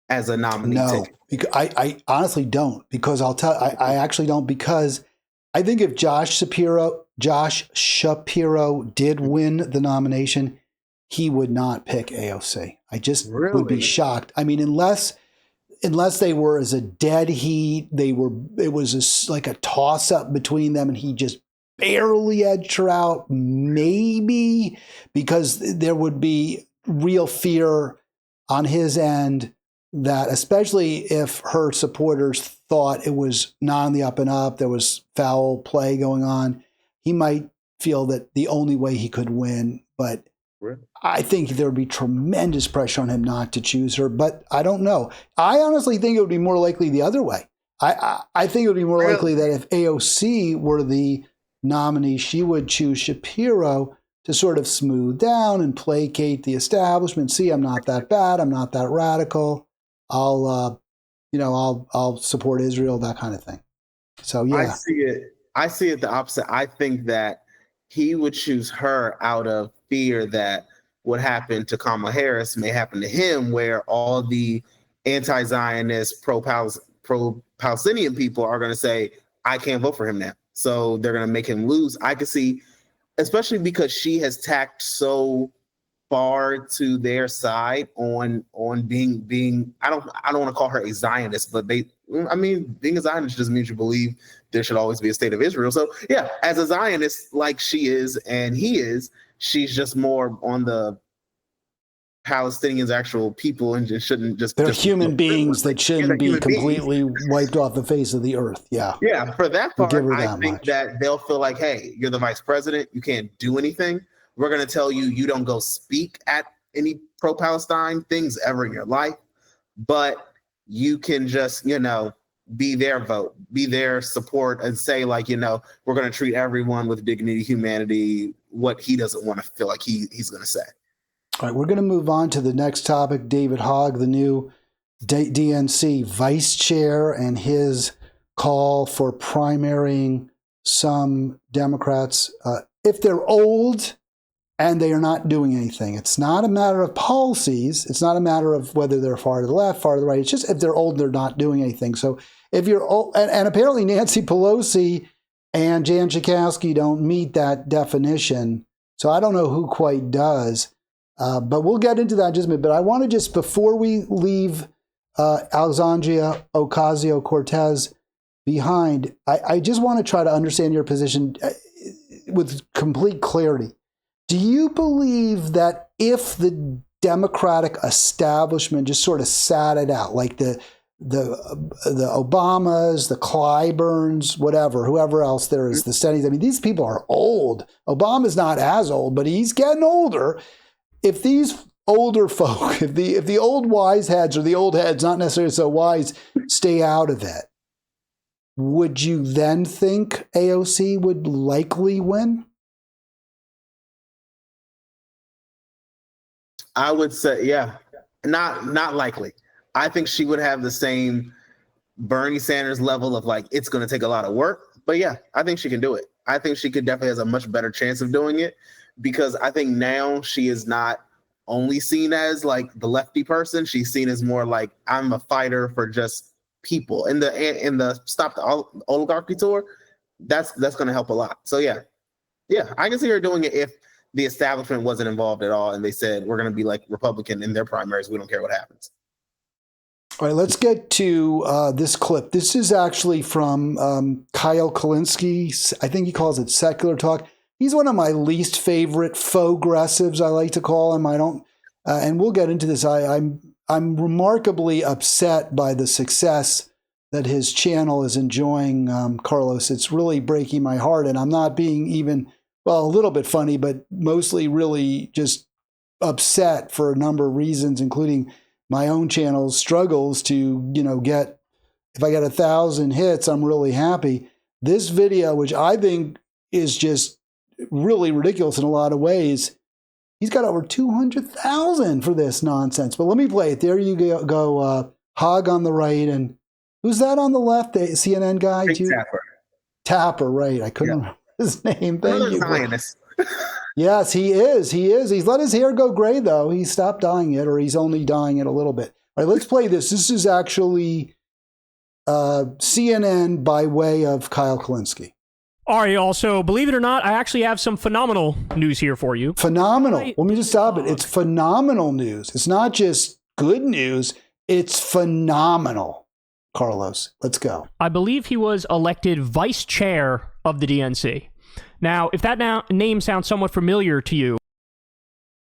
S2: as a nominee.
S1: No, because I honestly don't, because I actually don't, because I think if Josh Shapiro did win the nomination, he would not pick AOC. I just would be shocked. I mean, unless they were as a dead heat, it was like a toss up between them and he just barely edged her out, maybe, because there would be real fear on his end that, especially if her supporters thought it was not on the up and up, there was foul play going on, he might feel that the only way he could win. But I think there would be tremendous pressure on him not to choose her. But I don't know. I honestly think it would be more likely the other way. I think it would be more likely that if AOC were the nominee, she would choose Shapiro to sort of smooth down and placate the establishment. See, I'm not that bad. I'm not that radical. I'll support Israel, that kind of thing. So yeah,
S2: I see it the opposite. I think that he would choose her out of fear that what happened to Kamala Harris may happen to him, where all the anti-Zionist, pro-Palestinian people are going to say, I can't vote for him now. So they're going to make him lose. I could see, especially because she has tacked so far to their side on being I don't want to call her a Zionist, but being a Zionist just means you believe there should always be a state of Israel. So yeah, as a Zionist like she is and he is, she's just more on the Palestinians, actual people, and just shouldn't just
S1: they're human beings that shouldn't be completely wiped off the face of the earth. Yeah.
S2: For that part, I think that they'll feel like, hey, you're the vice president, you can't do anything. We're going to tell you don't go speak at any pro-Palestine things ever in your life, but you can just, be their vote, be their support, and say, like, we're going to treat everyone with dignity, humanity, what he doesn't want to feel like he's going to say.
S1: All right, we're going to move on to the next topic. David Hogg, the new DNC vice chair, and his call for primarying some Democrats if they're old and they are not doing anything. It's not a matter of policies. It's not a matter of whether they're far to the left, far to the right. It's just if they're old and they're not doing anything. So if you're old, and apparently Nancy Pelosi and Jan Schakowsky don't meet that definition. So I don't know who quite does. But we'll get into that in just a minute. But I want to just, before we leave Alexandria Ocasio-Cortez behind, I just want to try to understand your position with complete clarity. Do you believe that if the Democratic establishment just sort of sat it out, like the Obamas, the Clyburns, whatever, whoever else there is, the Stennys, I mean, these people are old. Obama's not as old, but he's getting older. If these older folk, if the old wise heads or the old heads, not necessarily so wise, stay out of it, would you then think AOC would likely win?
S2: I would say, yeah, not likely. I think she would have the same Bernie Sanders level of like, it's going to take a lot of work. But yeah, I think she can do it. I think she could definitely has a much better chance of doing it, because I think now she is not only seen as like the lefty person. She's seen as more like, I'm a fighter for just people. In the Stop the Oligarchy tour, that's going to help a lot. So yeah, I can see her doing it if the establishment wasn't involved at all, and they said we're going to be like Republican in their primaries. We don't care what happens.
S1: All right, let's get to this clip. This is actually from Kyle Kulinski. I think he calls it Secular Talk. He's one of my least favorite faux-gressives, I like to call him. I don't, and we'll get into this. I'm remarkably upset by the success that his channel is enjoying, Carlos. It's really breaking my heart, and I'm not being even, well, a little bit funny, but mostly really just upset for a number of reasons, including my own channel's struggles to, get, if I get 1,000 hits, I'm really happy. This video, which I think is just really ridiculous in a lot of ways, he's got over 200,000 for this nonsense. But let me play it. There you go, Hog on the right, and who's that on the left? The CNN guy?
S2: Tapper.
S1: Tapper, right. I couldn't remember his name. Thank you. Yes, he is. He's let his hair go gray, though. He stopped dyeing it, or he's only dyeing it a little bit. All right, let's play this. This is actually CNN by way of Kyle Kulinski.
S5: All right, also, believe it or not, I actually have some phenomenal news here for you.
S1: Phenomenal. Let me just stop it. It's phenomenal news. It's not just good news. It's phenomenal. Carlos, let's go.
S5: I believe he was elected vice chair of the DNC. Now, if that name sounds somewhat familiar to you.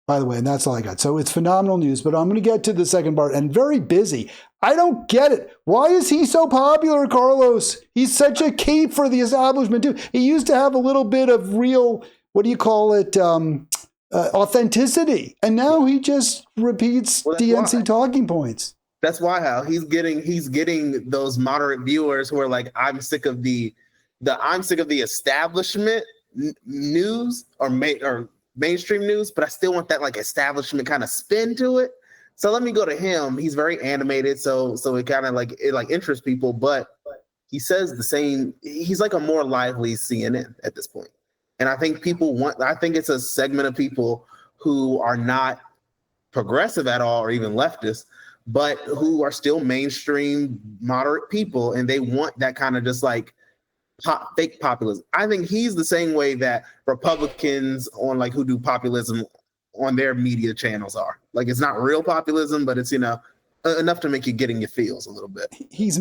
S1: By the way, and that's all I got. So it's phenomenal news, but I'm going to get to the second part, and very busy. I don't get it. Why is he so popular, Carlos? He's such a cape for the establishment, too. He used to have a little bit of real, what do you call it, authenticity. And now he just repeats DNC talking points.
S2: That's why, Hal. He's getting those moderate viewers who are like, I'm sick of the establishment news or mainstream news, but I still want that like establishment kind of spin to it. So let me go to him. He's very animated, so it kind of like interests people, but he says the same. He's like a more lively CNN at this point. And I think I think it's a segment of people who are not progressive at all or even leftist, but who are still mainstream moderate people, and they want that kind of just like fake populism. I think he's the same way that Republicans on like who do populism on their media channels are. Like, it's not real populism, but it's enough to make you get in your feels a little bit.
S1: He's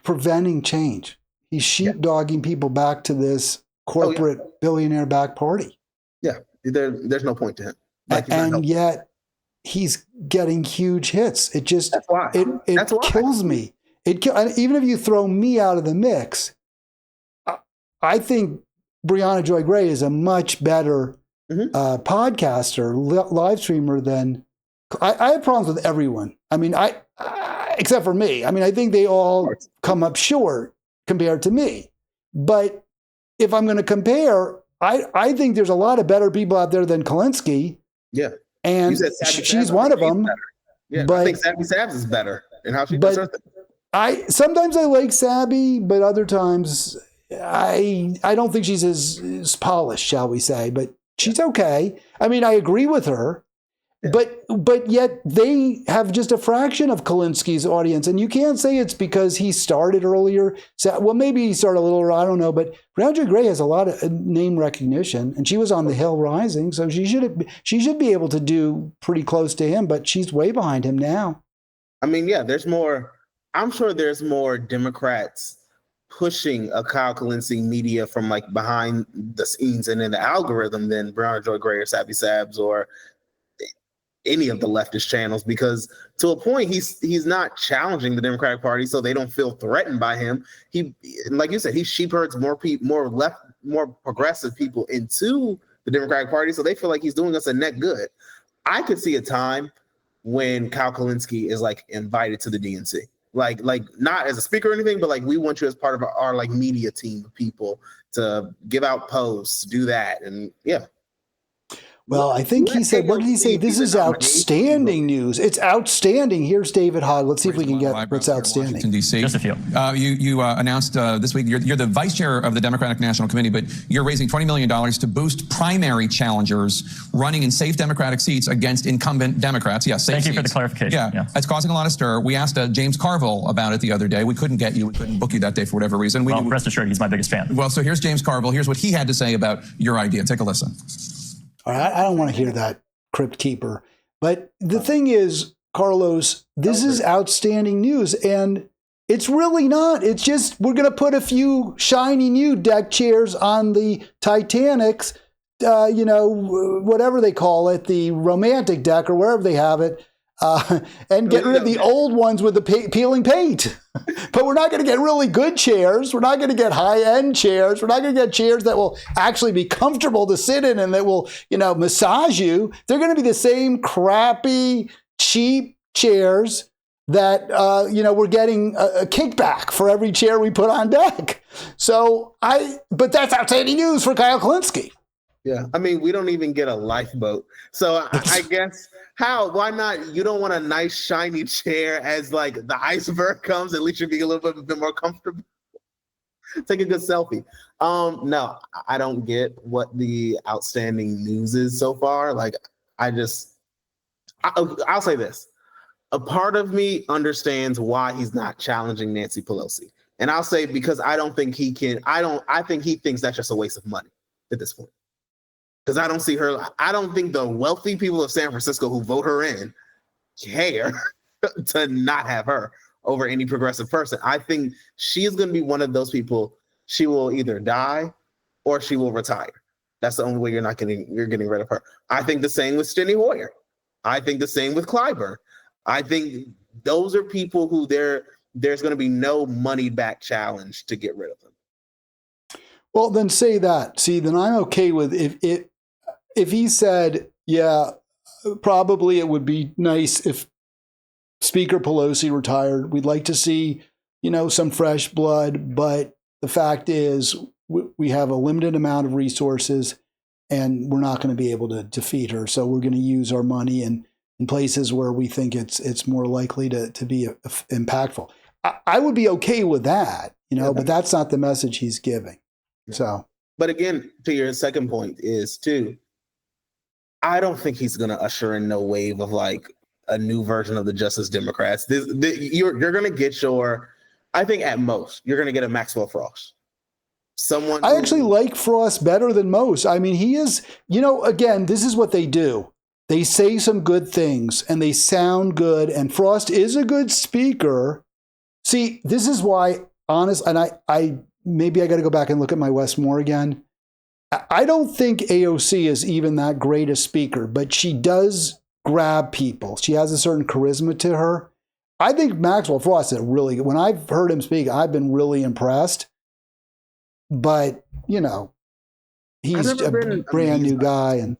S1: preventing change. He's sheepdogging people back to this corporate billionaire back party. Yeah,
S2: there's no point to him.
S1: And yet he's getting huge hits. It just it kills me. Even if you throw me out of the mix, I think Brianna Joy Gray is a much better podcaster, live streamer than I have problems with everyone. I mean, I except for me. I mean, I think they all come up short compared to me. But if I'm going to compare, I think there's a lot of better people out there than Kulinski.
S2: Yeah,
S1: and she's one of them.
S2: Yeah, but I think Sabby Sabs is better in how she does her thing.
S1: Sometimes I like Sabby, but other times I don't think she's as polished, shall we say. But she's okay. I mean, I agree with her, but yet they have just a fraction of Kulinski's audience, and you can't say it's because he started earlier. So, well, maybe he started a little earlier, I don't know. But Brianna Gray has a lot of name recognition, and she was on the Hill Rising, so she should be able to do pretty close to him. But she's way behind him now.
S2: I mean, yeah, there's more. I'm sure there's more Democrats pushing a Kyle Kulinski media from like behind the scenes and in the algorithm than Brianna Joy Gray or Sabby Sabs or any of the leftist channels, because to a point he's not challenging the Democratic Party, so they don't feel threatened by him. He, like you said, he sheep herds more progressive people into the Democratic Party, so they feel like he's doing us a net good. I could see a time when Kyle Kulinski is like invited to the DNC. Like not as a speaker or anything, but like we want you as part of our like media team of people to give out posts, do that, and yeah.
S1: Well, I think he said, what did he say? This is outstanding news. It's outstanding. Here's David Hogg. Let's see if we can get what's outstanding.
S6: Washington, D.C.
S7: Just a few.
S6: You announced this week you're the vice chair of the Democratic National Committee, but you're raising $20 million to boost primary challengers running in safe Democratic seats against incumbent Democrats. Yes, safe
S7: Thank you
S6: seats.
S7: for the clarification.
S6: Yeah, it's causing a lot of stir. We asked James Carville about it the other day. We couldn't get you. We couldn't book you that day for whatever reason.
S7: Well, rest assured, he's my biggest fan.
S6: Well, so here's James Carville. Here's what he had to say about your idea. Take a listen.
S1: All right, I don't want to hear that, Crypt Keeper. But the thing is, Carlos, this is outstanding news, and it's really not. It's just we're going to put a few shiny new deck chairs on the Titanic's, whatever they call it, the romantic deck or wherever they have it, and get rid of the old ones with the peeling paint. But we're not going to get really good chairs. We're not going to get high-end chairs. We're not going to get chairs that will actually be comfortable to sit in and that will, massage you. They're going to be the same crappy, cheap chairs that, we're getting a kickback for every chair we put on deck. But that's outstanding news for Kyle Kalinske.
S2: Yeah, I mean, we don't even get a lifeboat. So I guess why not? You don't want a nice shiny chair as like the iceberg comes. At least you'll be a little bit more comfortable. Take a good selfie. No, I don't get what the outstanding news is so far. Like, I'll say this. A part of me understands why he's not challenging Nancy Pelosi. And I'll say because I don't think he can. I think he thinks that's just a waste of money at this point. Because I don't see her. I don't think the wealthy people of San Francisco who vote her in care to not have her over any progressive person. I think she is going to be one of those people. She will either die or she will retire. That's the only way you're getting rid of her. I think the same with Steny Hoyer. I think the same with Clyburn. I think those are people who there's going to be no money back challenge to get rid of them.
S1: Well, then say that. See, then I'm okay with if he said, yeah, probably it would be nice if Speaker Pelosi retired. We'd like to see, some fresh blood. But the fact is we have a limited amount of resources and we're not going to be able to defeat her. So we're going to use our money in places where we think it's more likely to be impactful. I would be okay with that, but that's not the message he's giving. So,
S2: but again, to your second point is too, I don't think he's going to usher in no wave of like a new version of the Justice Democrats. You're going to get I think at most you're going to get a Maxwell Frost. I
S1: actually like Frost better than most. I mean, he is, again, this is what they do. They say some good things and they sound good. And Frost is a good speaker. See, this is why, and I maybe I got to go back and look at my Westmore again. I don't think AOC is even that great a speaker, but she does grab people. She has a certain charisma to her. I think Maxwell Frost is really good. When I've heard him speak, I've been really impressed. But, he's a brand new guy. And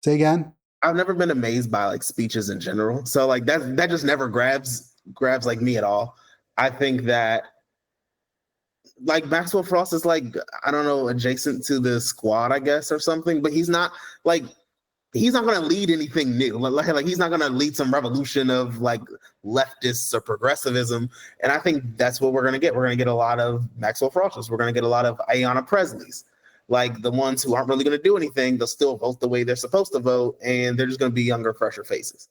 S1: say again?
S2: I've never been amazed by like speeches in general. So like that just never grabs like me at all. I think that like Maxwell Frost is like, I don't know, adjacent to the squad, I guess, or something, but he's not going to lead anything new. Like he's not going to lead some revolution of like leftists or progressivism. And I think that's what we're going to get. We're going to get a lot of Maxwell Frosts. We're going to get a lot of Ayanna Presleys, like the ones who aren't really going to do anything. They'll still vote the way they're supposed to vote. And they're just going to be younger, fresher faces.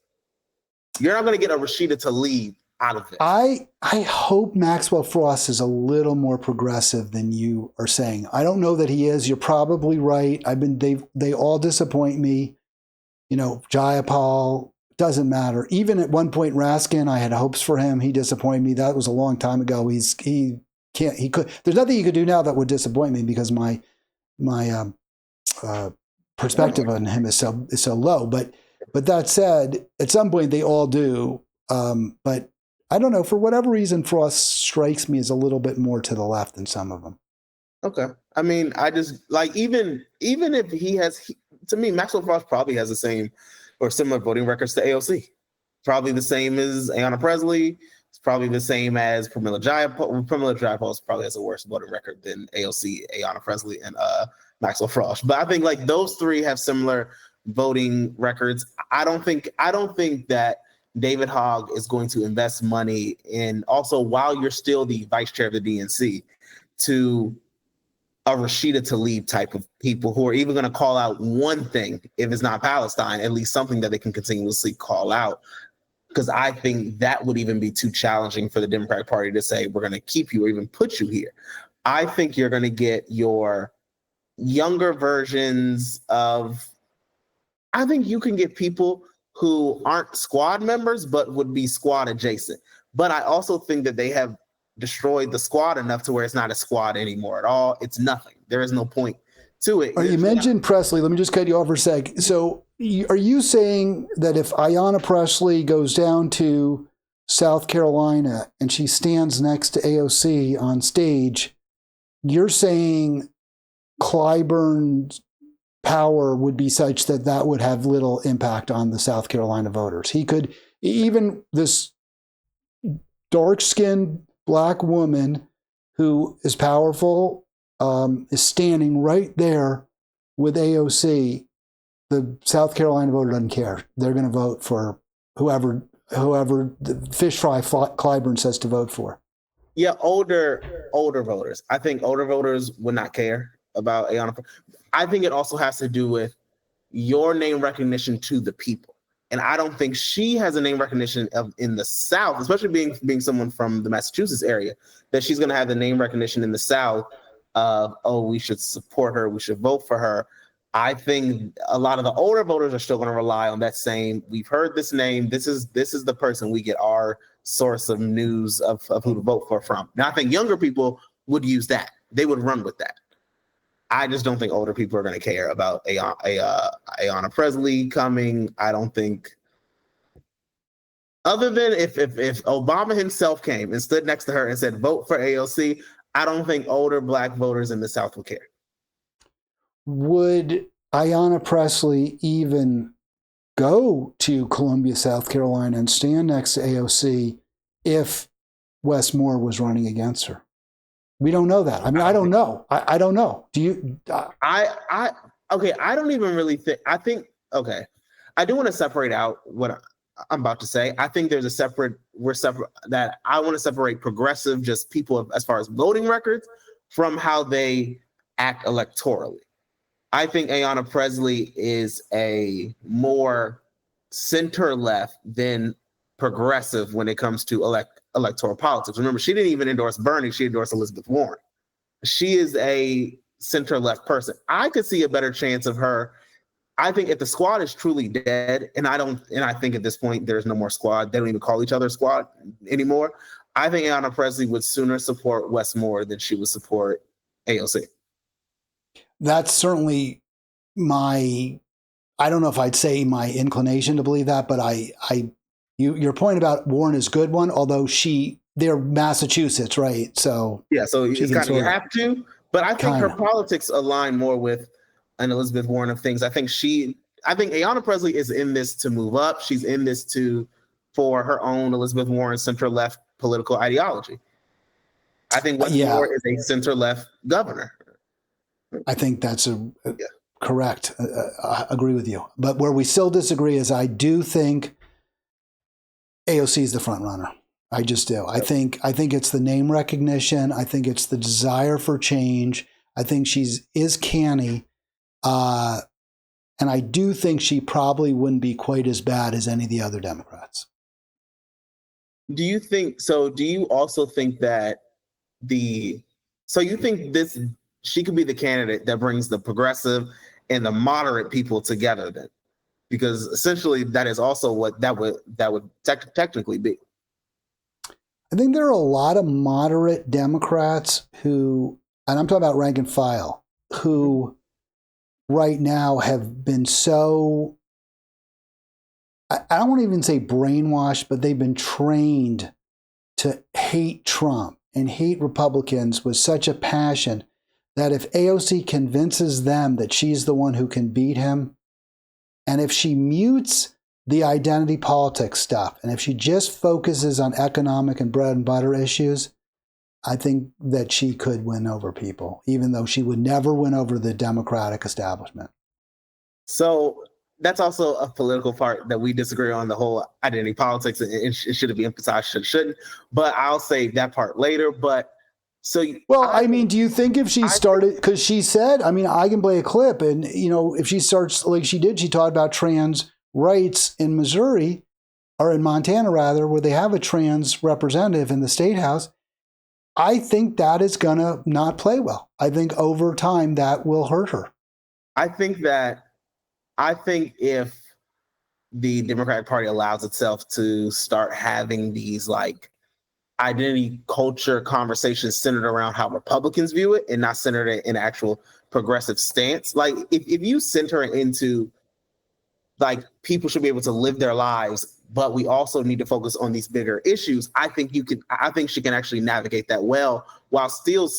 S2: You're not going to get a Rashida Tlaib out of it.
S1: I hope Maxwell Frost is a little more progressive than you are saying. I don't know that he is. You're probably right. They all disappoint me. Jayapal, doesn't matter. Even at one point, Raskin, I had hopes for him. He disappointed me. That was a long time ago. There's nothing you could do now that would disappoint me because my perspective on him is so low. But that said, at some point they all do. But I don't know, for whatever reason, Frost strikes me as a little bit more to the left than some of them.
S2: Okay. I mean, I just like, even if to me, Maxwell Frost probably has the same or similar voting records to AOC. Probably the same as Ayanna Pressley. It's probably the same as Pramila Jayapal. Pramila Jayapal probably has a worse voting record than AOC, Ayanna Pressley, and Maxwell Frost. But I think like those three have similar voting records. I don't think that David Hogg is going to invest money in, also while you're still the vice chair of the DNC, to a Rashida Tlaib type of people who are even going to call out one thing, if it's not Palestine, at least something that they can continuously call out. Because I think that would even be too challenging for the Democratic Party to say, we're going to keep you or even put you here. I think you're going to get your younger versions of, I think you can get people who aren't squad members, but would be squad adjacent. But I also think that they have destroyed the squad enough to where it's not a squad anymore at all. It's nothing. There is no point to it.
S1: You mentioned Presley. Let me just cut you off for a sec. So are you saying that if Ayanna Presley goes down to South Carolina and she stands next to AOC on stage, you're saying Clyburn's power would be such that that would have little impact on the South Carolina voters? He could, even this dark-skinned black woman who is powerful, is standing right there with AOC. The South Carolina voter doesn't care. They're going to vote for whoever the fish fry Clyburn says to vote for.
S2: Yeah, older voters. I think older voters would not care about Ayanna. I think it also has to do with your name recognition to the people. And I don't think she has a name recognition in the South, especially being someone from the Massachusetts area, that she's going to have the name recognition in the South of, oh, we should support her, we should vote for her. I think a lot of the older voters are still going to rely on that same, we've heard this name, this is the person we get our source of news of who to vote for from. Now, I think younger people would use that. They would run with that. I just don't think older people are going to care about Ayanna Presley coming. I don't think, other than if Obama himself came and stood next to her and said, vote for AOC, I don't think older black voters in the South would care.
S1: Would Ayanna Presley even go to Columbia, South Carolina and stand next to AOC if Wes Moore was running against her? We don't know that. I mean, I don't know. I don't know. Do you?
S2: Okay, I don't even really think, okay. I do want to separate out what I'm about to say. I think there's that I want to separate progressive, just people as far as voting records, from how they act electorally. I think Ayanna Presley is a more center-left than progressive when it comes to electoral politics. Remember, she didn't even endorse Bernie, she endorsed Elizabeth Warren. She is a center-left person. I could see a better chance of her. I think if the squad is truly dead, and I think at this point there's no more squad, they don't even call each other squad anymore. I think Ayanna Presley would sooner support Wes Moore than she would support AOC.
S1: That's certainly I don't know if I'd say my inclination to believe that, but your point about Warren is a good one, although they're Massachusetts, right? So
S2: yeah, so it's kind of, you have to, but I think her politics align more with an Elizabeth Warren of things. I think Ayanna Presley is in this to move up. She's in this for her own Elizabeth Warren center-left political ideology. I think Wes Moore is a center-left governor.
S1: I think that's correct. I agree with you. But where we still disagree is I do think AOC is the front runner. I just do. I think it's the name recognition. I think it's the desire for change. I think is canny. And I do think she probably wouldn't be quite as bad as any of the other Democrats.
S2: Do you also think that you think she could be the candidate that brings the progressive and the moderate people together then? Because essentially that is also what that would technically be.
S1: I think there are a lot of moderate Democrats who, and I'm talking about rank and file, who right now have been so, I don't want to even say brainwashed, but they've been trained to hate Trump and hate Republicans with such a passion that if AOC convinces them that she's the one who can beat him, and if she mutes the identity politics stuff, and if she just focuses on economic and bread and butter issues, I think that she could win over people, even though she would never win over the Democratic establishment.
S2: So that's also a political part that we disagree on, the whole identity politics. It should be emphasized, shouldn't. But I'll say that part later. But I mean, do you think if she started, because she said, I mean, I can play a clip, and if she starts like she did, she talked about trans rights in Missouri, or in Montana rather, where they have a trans representative in the state house.
S1: I think that is going to not play well. I think over time that will hurt her.
S2: I think if the Democratic Party allows itself to start having these like identity culture conversations centered around how Republicans view it and not centered in actual progressive stance. Like if you center it into like people should be able to live their lives, but we also need to focus on these bigger issues. I think she can actually navigate that well while still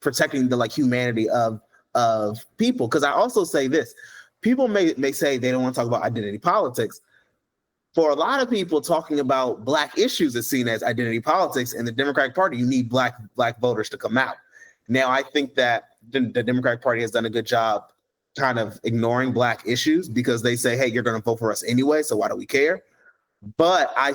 S2: protecting the like humanity of people. Because I also say this, people may say they don't want to talk about identity politics. For a lot of people, talking about Black issues is seen as identity politics. In the Democratic Party, you need Black voters to come out. Now, I think that the Democratic Party has done a good job kind of ignoring Black issues because they say, hey, you're going to vote for us anyway, so why do we care? But I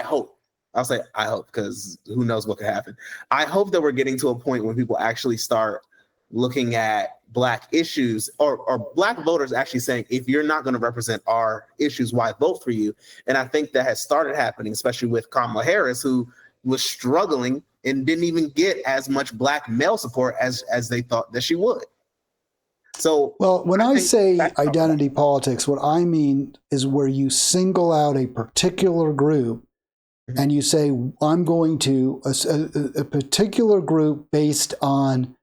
S2: hope because who knows what could happen. I hope that we're getting to a point where people actually start looking at Black issues or Black voters actually saying, if you're not going to represent our issues, why vote for you? And I think that has started happening, especially with Kamala Harris, who was struggling and didn't even get as much Black male support as they thought that she would. So,
S1: well, when I say identity politics, what I mean is where you single out a particular group and you say, I'm going to a particular group based on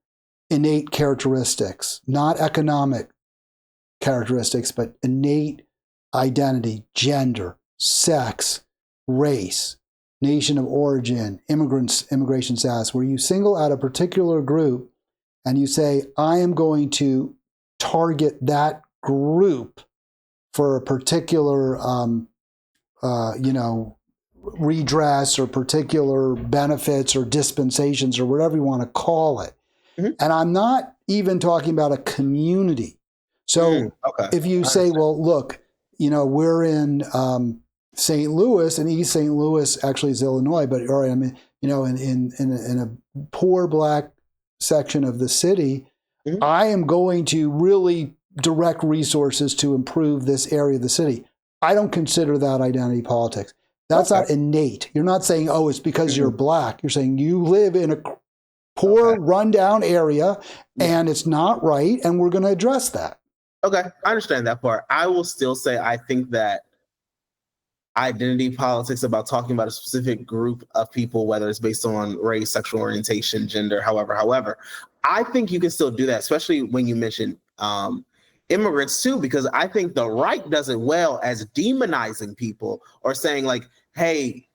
S1: innate characteristics, not economic characteristics, but innate identity, gender, sex, race, nation of origin, immigration status, where you single out a particular group and you say, I am going to target that group for a particular, redress or particular benefits or dispensations or whatever you want to call it. Mm-hmm. And I'm not even talking about a community. So if you say, well, look, we're in St. Louis, and East St. Louis actually is Illinois, but all right, I mean, in a poor Black section of the city, mm-hmm. I am going to really direct resources to improve this area of the city. I don't consider that identity politics. That's not innate. You're not saying, oh, it's because you're Black. You're saying you live in a poor, rundown area, and it's not right, and we're going to address that.
S2: Okay, I understand that part. I will still say I think that identity politics about talking about a specific group of people, whether it's based on race, sexual orientation, gender, however, I think you can still do that, especially when you mention immigrants too, because I think the right does it well as demonizing people or saying like, hey,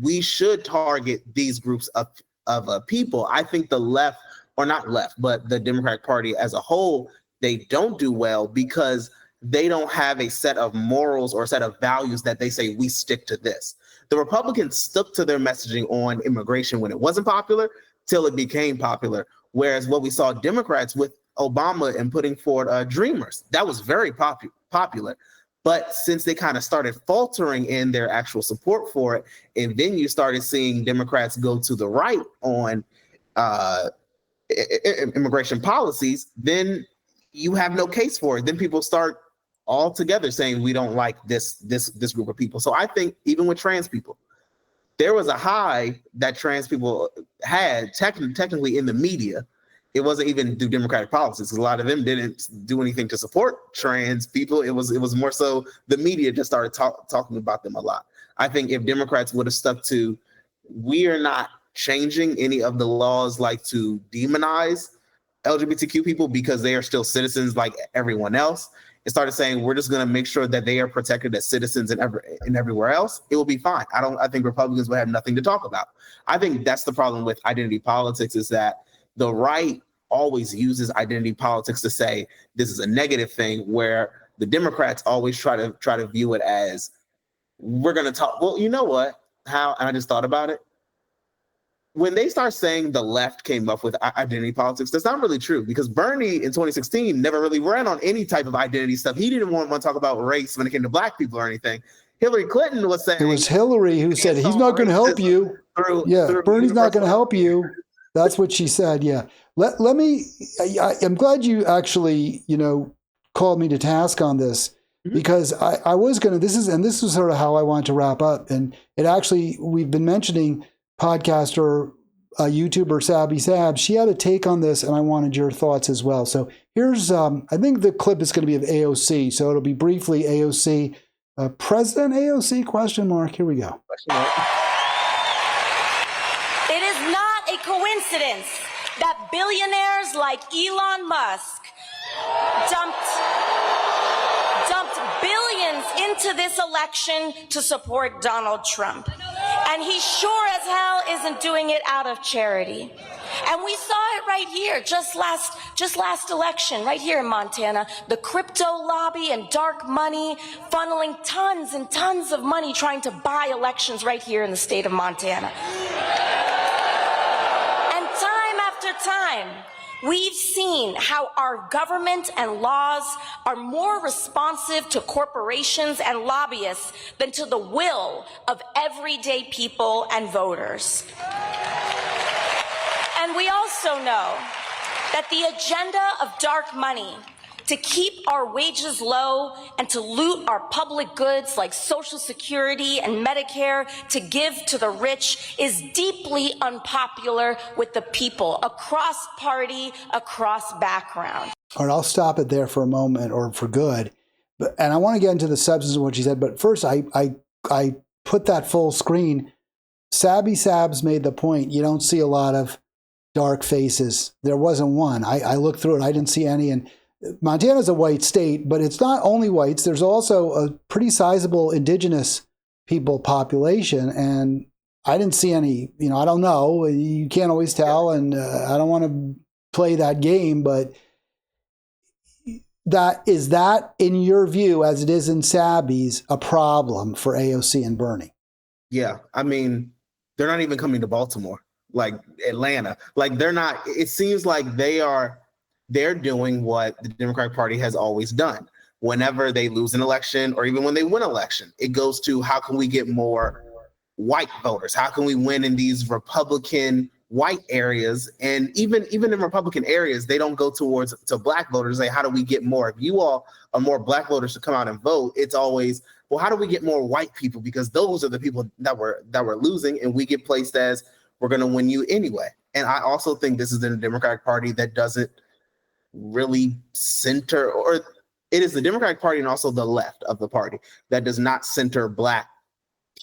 S2: we should target these groups of people. I think the left, or not left, but the Democratic Party as a whole, they don't do well because they don't have a set of morals or a set of values that they say we stick to this. The Republicans stuck to their messaging on immigration when it wasn't popular till it became popular. Whereas what we saw Democrats with Obama and putting forward Dreamers, that was very popular. But since they kind of started faltering in their actual support for it, and then you started seeing Democrats go to the right on immigration policies, then you have no case for it. Then people start all together saying we don't like this group of people. So I think even with trans people, there was a high that trans people had technically in the media. It wasn't even through Democratic policies. A lot of them didn't do anything to support trans people. It was more so the media just started talking about them a lot. I think if Democrats would have stuck to, we are not changing any of the laws like to demonize LGBTQ people because they are still citizens like everyone else, and started saying we're just going to make sure that they are protected as citizens and everywhere else, it will be fine. I think Republicans will have nothing to talk about. I think that's the problem with identity politics, is that the right always uses identity politics to say this is a negative thing, where the Democrats always try to view it as we're going to talk. Well, you know what? How I just thought about it. When they start saying the left came up with identity politics, that's not really true, because Bernie in 2016 never really ran on any type of identity stuff. He didn't want to talk about race when it came to Black people or anything. Hillary Clinton was saying—
S1: It was Hillary who said he's not going to help you. Bernie's not going to help you. That's what she said. Yeah. Let me. I'm glad you actually called me to task on this, because I was going to. This is sort of how I want to wrap up. And it actually, we've been mentioning podcaster YouTuber Sabby Sab, she had a take on this, and I wanted your thoughts as well. So here's, I think the clip is going to be of AOC, so it'll be briefly AOC. President AOC, question mark. Here we go.
S7: It is not a coincidence that billionaires like Elon Musk dumped billions into this election to support Donald Trump. And he sure as hell isn't doing it out of charity. And we saw it right here, just last election, right here in Montana, the crypto lobby and dark money funneling tons and tons of money trying to buy elections right here in the state of Montana. And time after time, we've seen how our government and laws are more responsive to corporations and lobbyists than to the will of everyday people and voters. And we also know that the agenda of dark money to keep our wages low and to loot our public goods like Social Security and Medicare to give to the rich is deeply unpopular with the people across party, across background.
S1: All right, I'll stop it there for a moment, or for good. And I want to get into the substance of what she said. But first, I put that full screen. Sabby Sabs made the point, you don't see a lot of dark faces. There wasn't one. I looked through it. I didn't see any. And Montana's a white state, but it's not only whites. There's also a pretty sizable indigenous people population. And I didn't see any, I don't know. You can't always tell. And I don't want to play that game, but is that, in your view, as it is in Sabby's, a problem for AOC and Bernie?
S2: Yeah. I mean, they're not even coming to Baltimore, like Atlanta. Like, they're not, it seems like they're doing what the Democratic Party has always done. Whenever they lose an election, or even when they win an election, it goes to, how can we get more white voters? How can we win in these Republican white areas? And even in Republican areas, they don't go to black voters. Like, how do we get more? If you all are more black voters to come out and vote, it's always, well, how do we get more white people? Because those are the people that we're losing, and we get placed as, we're going to win you anyway. And I also think this is in the Democratic Party that doesn't really center, or it is the Democratic Party and also the left of the party that does not center black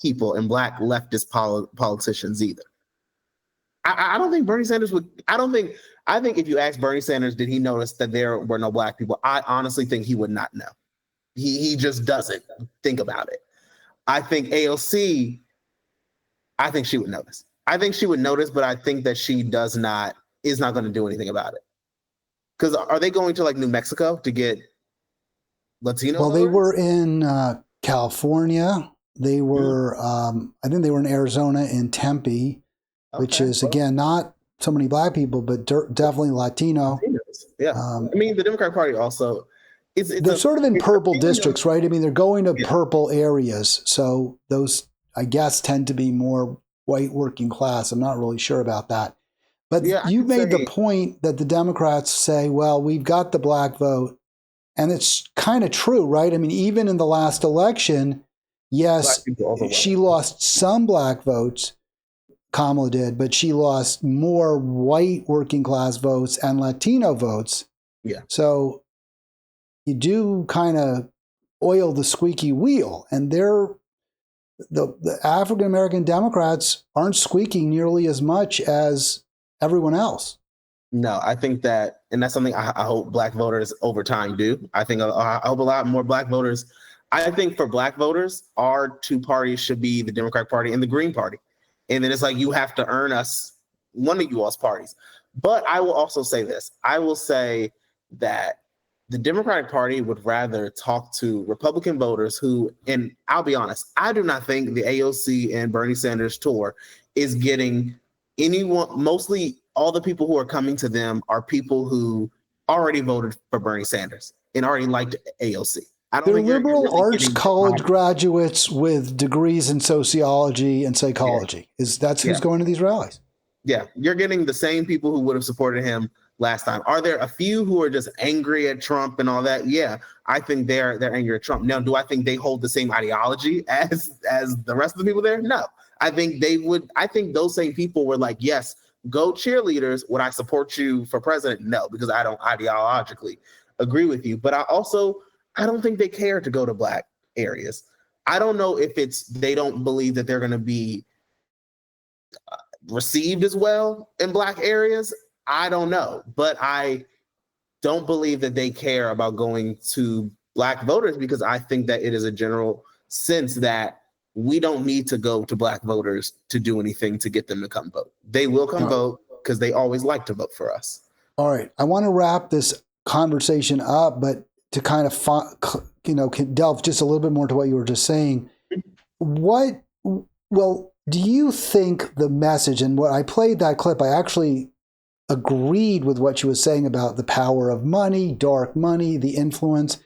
S2: people and black leftist politicians either. I don't think Bernie Sanders would, I think if you ask Bernie Sanders, did he notice that there were no black people? I honestly think he would not know. He just doesn't think about it. I think AOC, I think she would notice. I think she would notice, but I think that she is not going to do anything about it. Because are they going to like New Mexico to get Latino?
S1: Well, they were in California. They were, I think they were in Arizona, in Tempe, which is, again, not so many black people, but definitely Latino.
S2: Yeah. I mean, the Democratic Party also,
S1: they're sort of in purple districts, right? I mean, they're going to purple areas. So those, I guess, tend to be more white working class. I'm not really sure about that. But you made the point that the Democrats say, well, we've got the black vote. And it's kind of true, right? I mean, even in the last election, yes, she lost some black votes, Kamala did, but she lost more white working class votes and Latino votes.
S2: Yeah.
S1: So you do kind of oil the squeaky wheel. And the African-American Democrats aren't squeaking nearly as much as everyone else.
S2: No, I think that, and that's something I hope black voters over time do. I think I hope a lot more black voters. I think for black voters, our two parties should be the Democratic Party and the Green Party. And then it's like, you have to earn us one of you all's parties. But I will also say this. I will say that the Democratic Party would rather talk to Republican voters who, and I'll be honest, I do not think the AOC and Bernie Sanders tour is getting anyone. Mostly all the people who are coming to them are people who already voted for Bernie Sanders and already liked AOC.
S1: They're liberal arts college graduates with degrees in sociology and psychology. That's who's going to these rallies.
S2: Yeah, you're getting the same people who would have supported him last time. Are there a few who are just angry at Trump and all that? Yeah, I think they're angry at Trump. Now, do I think they hold the same ideology as the rest of the people there? No. I think they would. I think those same people were like, yes, go cheerleaders. Would I support you for president? No, because I don't ideologically agree with you. But I don't think they care to go to Black areas. I don't know if it's they don't believe that they're going to be received as well in Black areas. I don't know, but I don't believe that they care about going to Black voters, because I think that it is a general sense that we don't need to go to Black voters to do anything to get them to come vote. They will come vote because they always like to vote for us.
S1: All right. I want to wrap this conversation up, but to kind of, delve just a little bit more to what you were just saying. Do you think the message, and what I played that clip, I actually agreed with what she was saying about the power of money, dark money, the influence.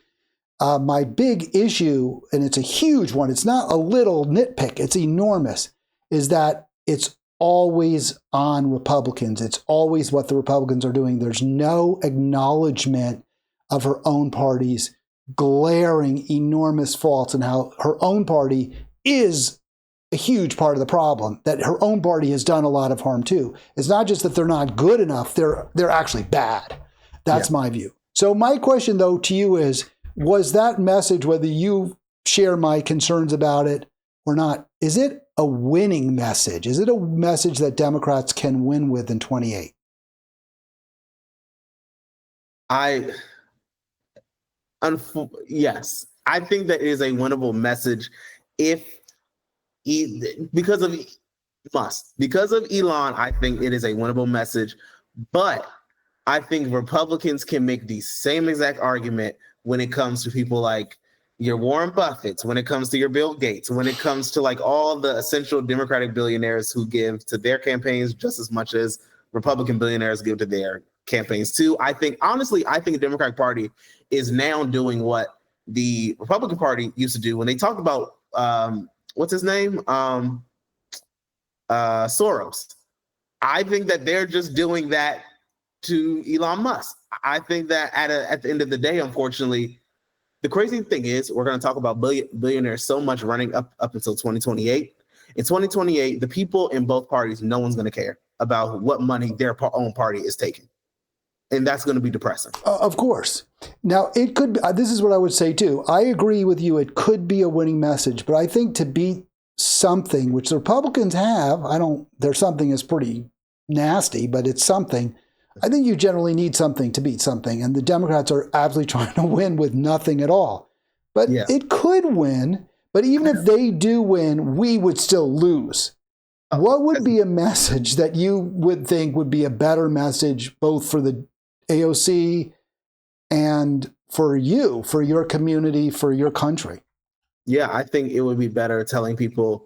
S1: My big issue, and it's a huge one, it's not a little nitpick, it's enormous, is that it's always on Republicans. It's always what the Republicans are doing. There's no acknowledgement of her own party's glaring, enormous faults and how her own party is a huge part of the problem, that her own party has done a lot of harm too. It's not just that they're not good enough, they're actually bad. That's my view. So my question though to you is, was that message, whether you share my concerns about it or not, is it a winning message? Is it a message that Democrats can win with in 28?
S2: Yes, I think that it is a winnable message because of Elon. I think it is a winnable message, but I think Republicans can make the same exact argument when it comes to people like your Warren Buffetts, when it comes to your Bill Gates, when it comes to like all the essential Democratic billionaires who give to their campaigns just as much as Republican billionaires give to their campaigns too. Honestly, I think the Democratic Party is now doing what the Republican Party used to do when they talked about what's his name? Soros. I think that they're just doing that to Elon Musk. I think that at the end of the day, unfortunately, the crazy thing is we're going to talk about billionaires so much running up until 2028. In 2028, the people in both parties, no one's going to care about what money their own party is taking. And that's going to be depressing.
S1: Of course. Now, it could be, this is what I would say too. I agree with you. It could be a winning message, but I think to beat something, which the Republicans have, their something is pretty nasty, but it's something. I think you generally need something to beat something. And the Democrats are absolutely trying to win with nothing at all. But it could win. But even if they do win, we would still lose. What would be a message that you would think would be a better message, both for the AOC and for you, for your community, for your country?
S2: Yeah, I think it would be better telling people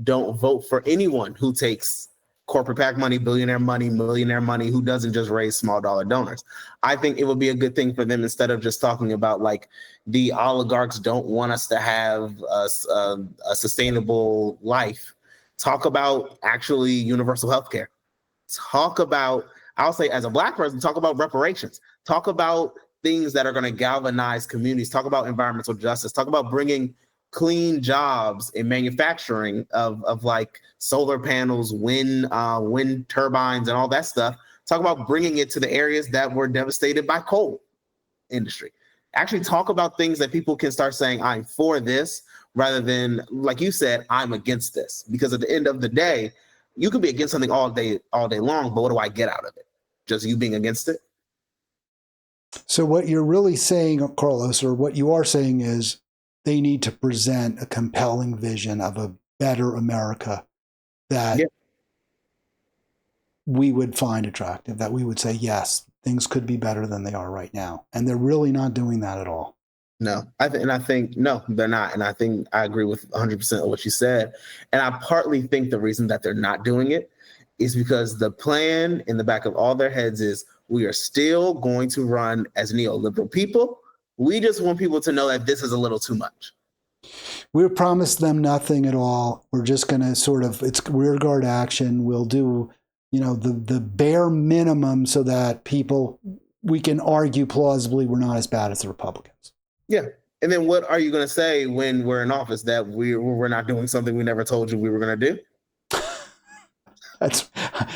S2: don't vote for anyone who takes corporate PAC money, billionaire money, millionaire money, who doesn't just raise small dollar donors. I think it would be a good thing for them, instead of just talking about like the oligarchs don't want us to have a sustainable life. Talk about actually universal health care. Talk about, I'll say as a Black person, talk about reparations. Talk about things that are going to galvanize communities. Talk about environmental justice. Talk about bringing clean jobs in manufacturing of like solar panels, wind turbines, and all that stuff. Talk about bringing it to the areas that were devastated by coal industry. Actually talk about things that people can start saying, I'm for this, rather than, like you said, I'm against this. Because at the end of the day, you could be against something all day long, but what do I get out of it? Just you being against it?
S1: So what you're really saying, Carlos, or what you are saying is they need to present a compelling vision of a better America that we would find attractive, that we would say, yes, things could be better than they are right now. And they're really not doing that at all.
S2: No, I think no, they're not. And I think I agree with 100% of what you said. And I partly think the reason that they're not doing it is because the plan in the back of all their heads is we are still going to run as neoliberal people. We just want people to know that this is a little too much.
S1: We've promised them nothing at all. We're just going to it's rearguard action. We'll do, the bare minimum so that we can argue plausibly we're not as bad as the Republicans.
S2: Yeah. And then what are you going to say when we're in office, that we're not doing something we never told you we were going to do?
S1: That's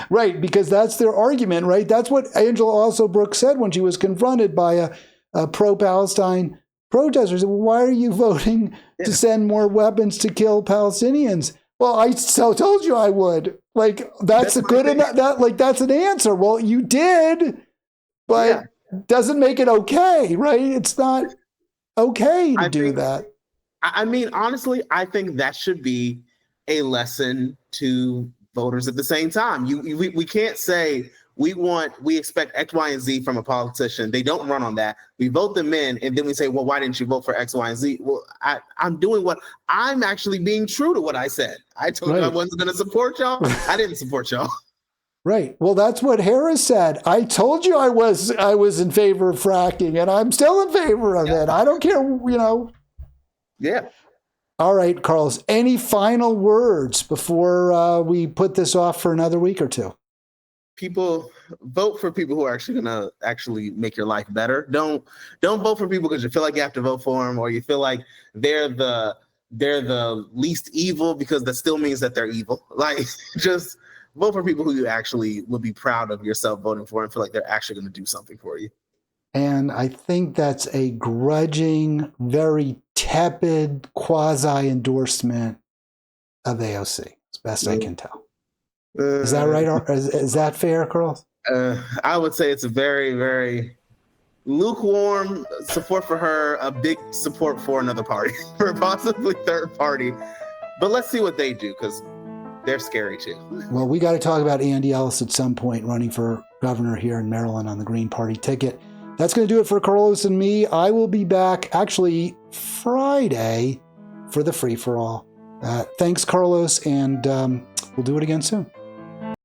S1: right, because that's their argument, right? That's what Angela also Brooks said when she was confronted by a pro-Palestine protester. She said, well, why are you voting to send more weapons to kill Palestinians? Well, I so told you I would. Like, that's a good enough. That's an answer. Well, you did, but doesn't make it okay, right? It's not okay to do that.
S2: I mean, honestly, I think that should be a lesson to voters at the same time. We can't say we expect X, Y, and Z from a politician. They don't run on that. We vote them in, and then we say, well, why didn't you vote for X, Y, and Z? Well, I'm actually being true to what I said. I told you I wasn't going to support y'all. I didn't support y'all.
S1: Right. Well, that's what Harris said. I told you I was in favor of fracking, and I'm still in favor of it. I don't care,
S2: Yeah.
S1: All right, Carlos, any final words before we put this off for another week or two?
S2: People, vote for people who are actually going to actually make your life better. Don't vote for people because you feel like you have to vote for them, or you feel like they're the least evil, because that still means that they're evil. Like, just vote for people who you actually would be proud of yourself voting for and feel like they're actually going to do something for you. And I think that's a grudging, very tepid quasi-endorsement of AOC, as best I can tell. Is that right? Is that fair, Carlos? I would say it's a very, very lukewarm support for her, a big support for another party, for possibly third party. But let's see what they do, because they're scary too. Well, we got to talk about Andy Ellis at some point, running for governor here in Maryland on the Green Party ticket. That's going to do it for Carlos and me. I will be back actually Friday for the free-for-all. Thanks, Carlos, and we'll do it again soon.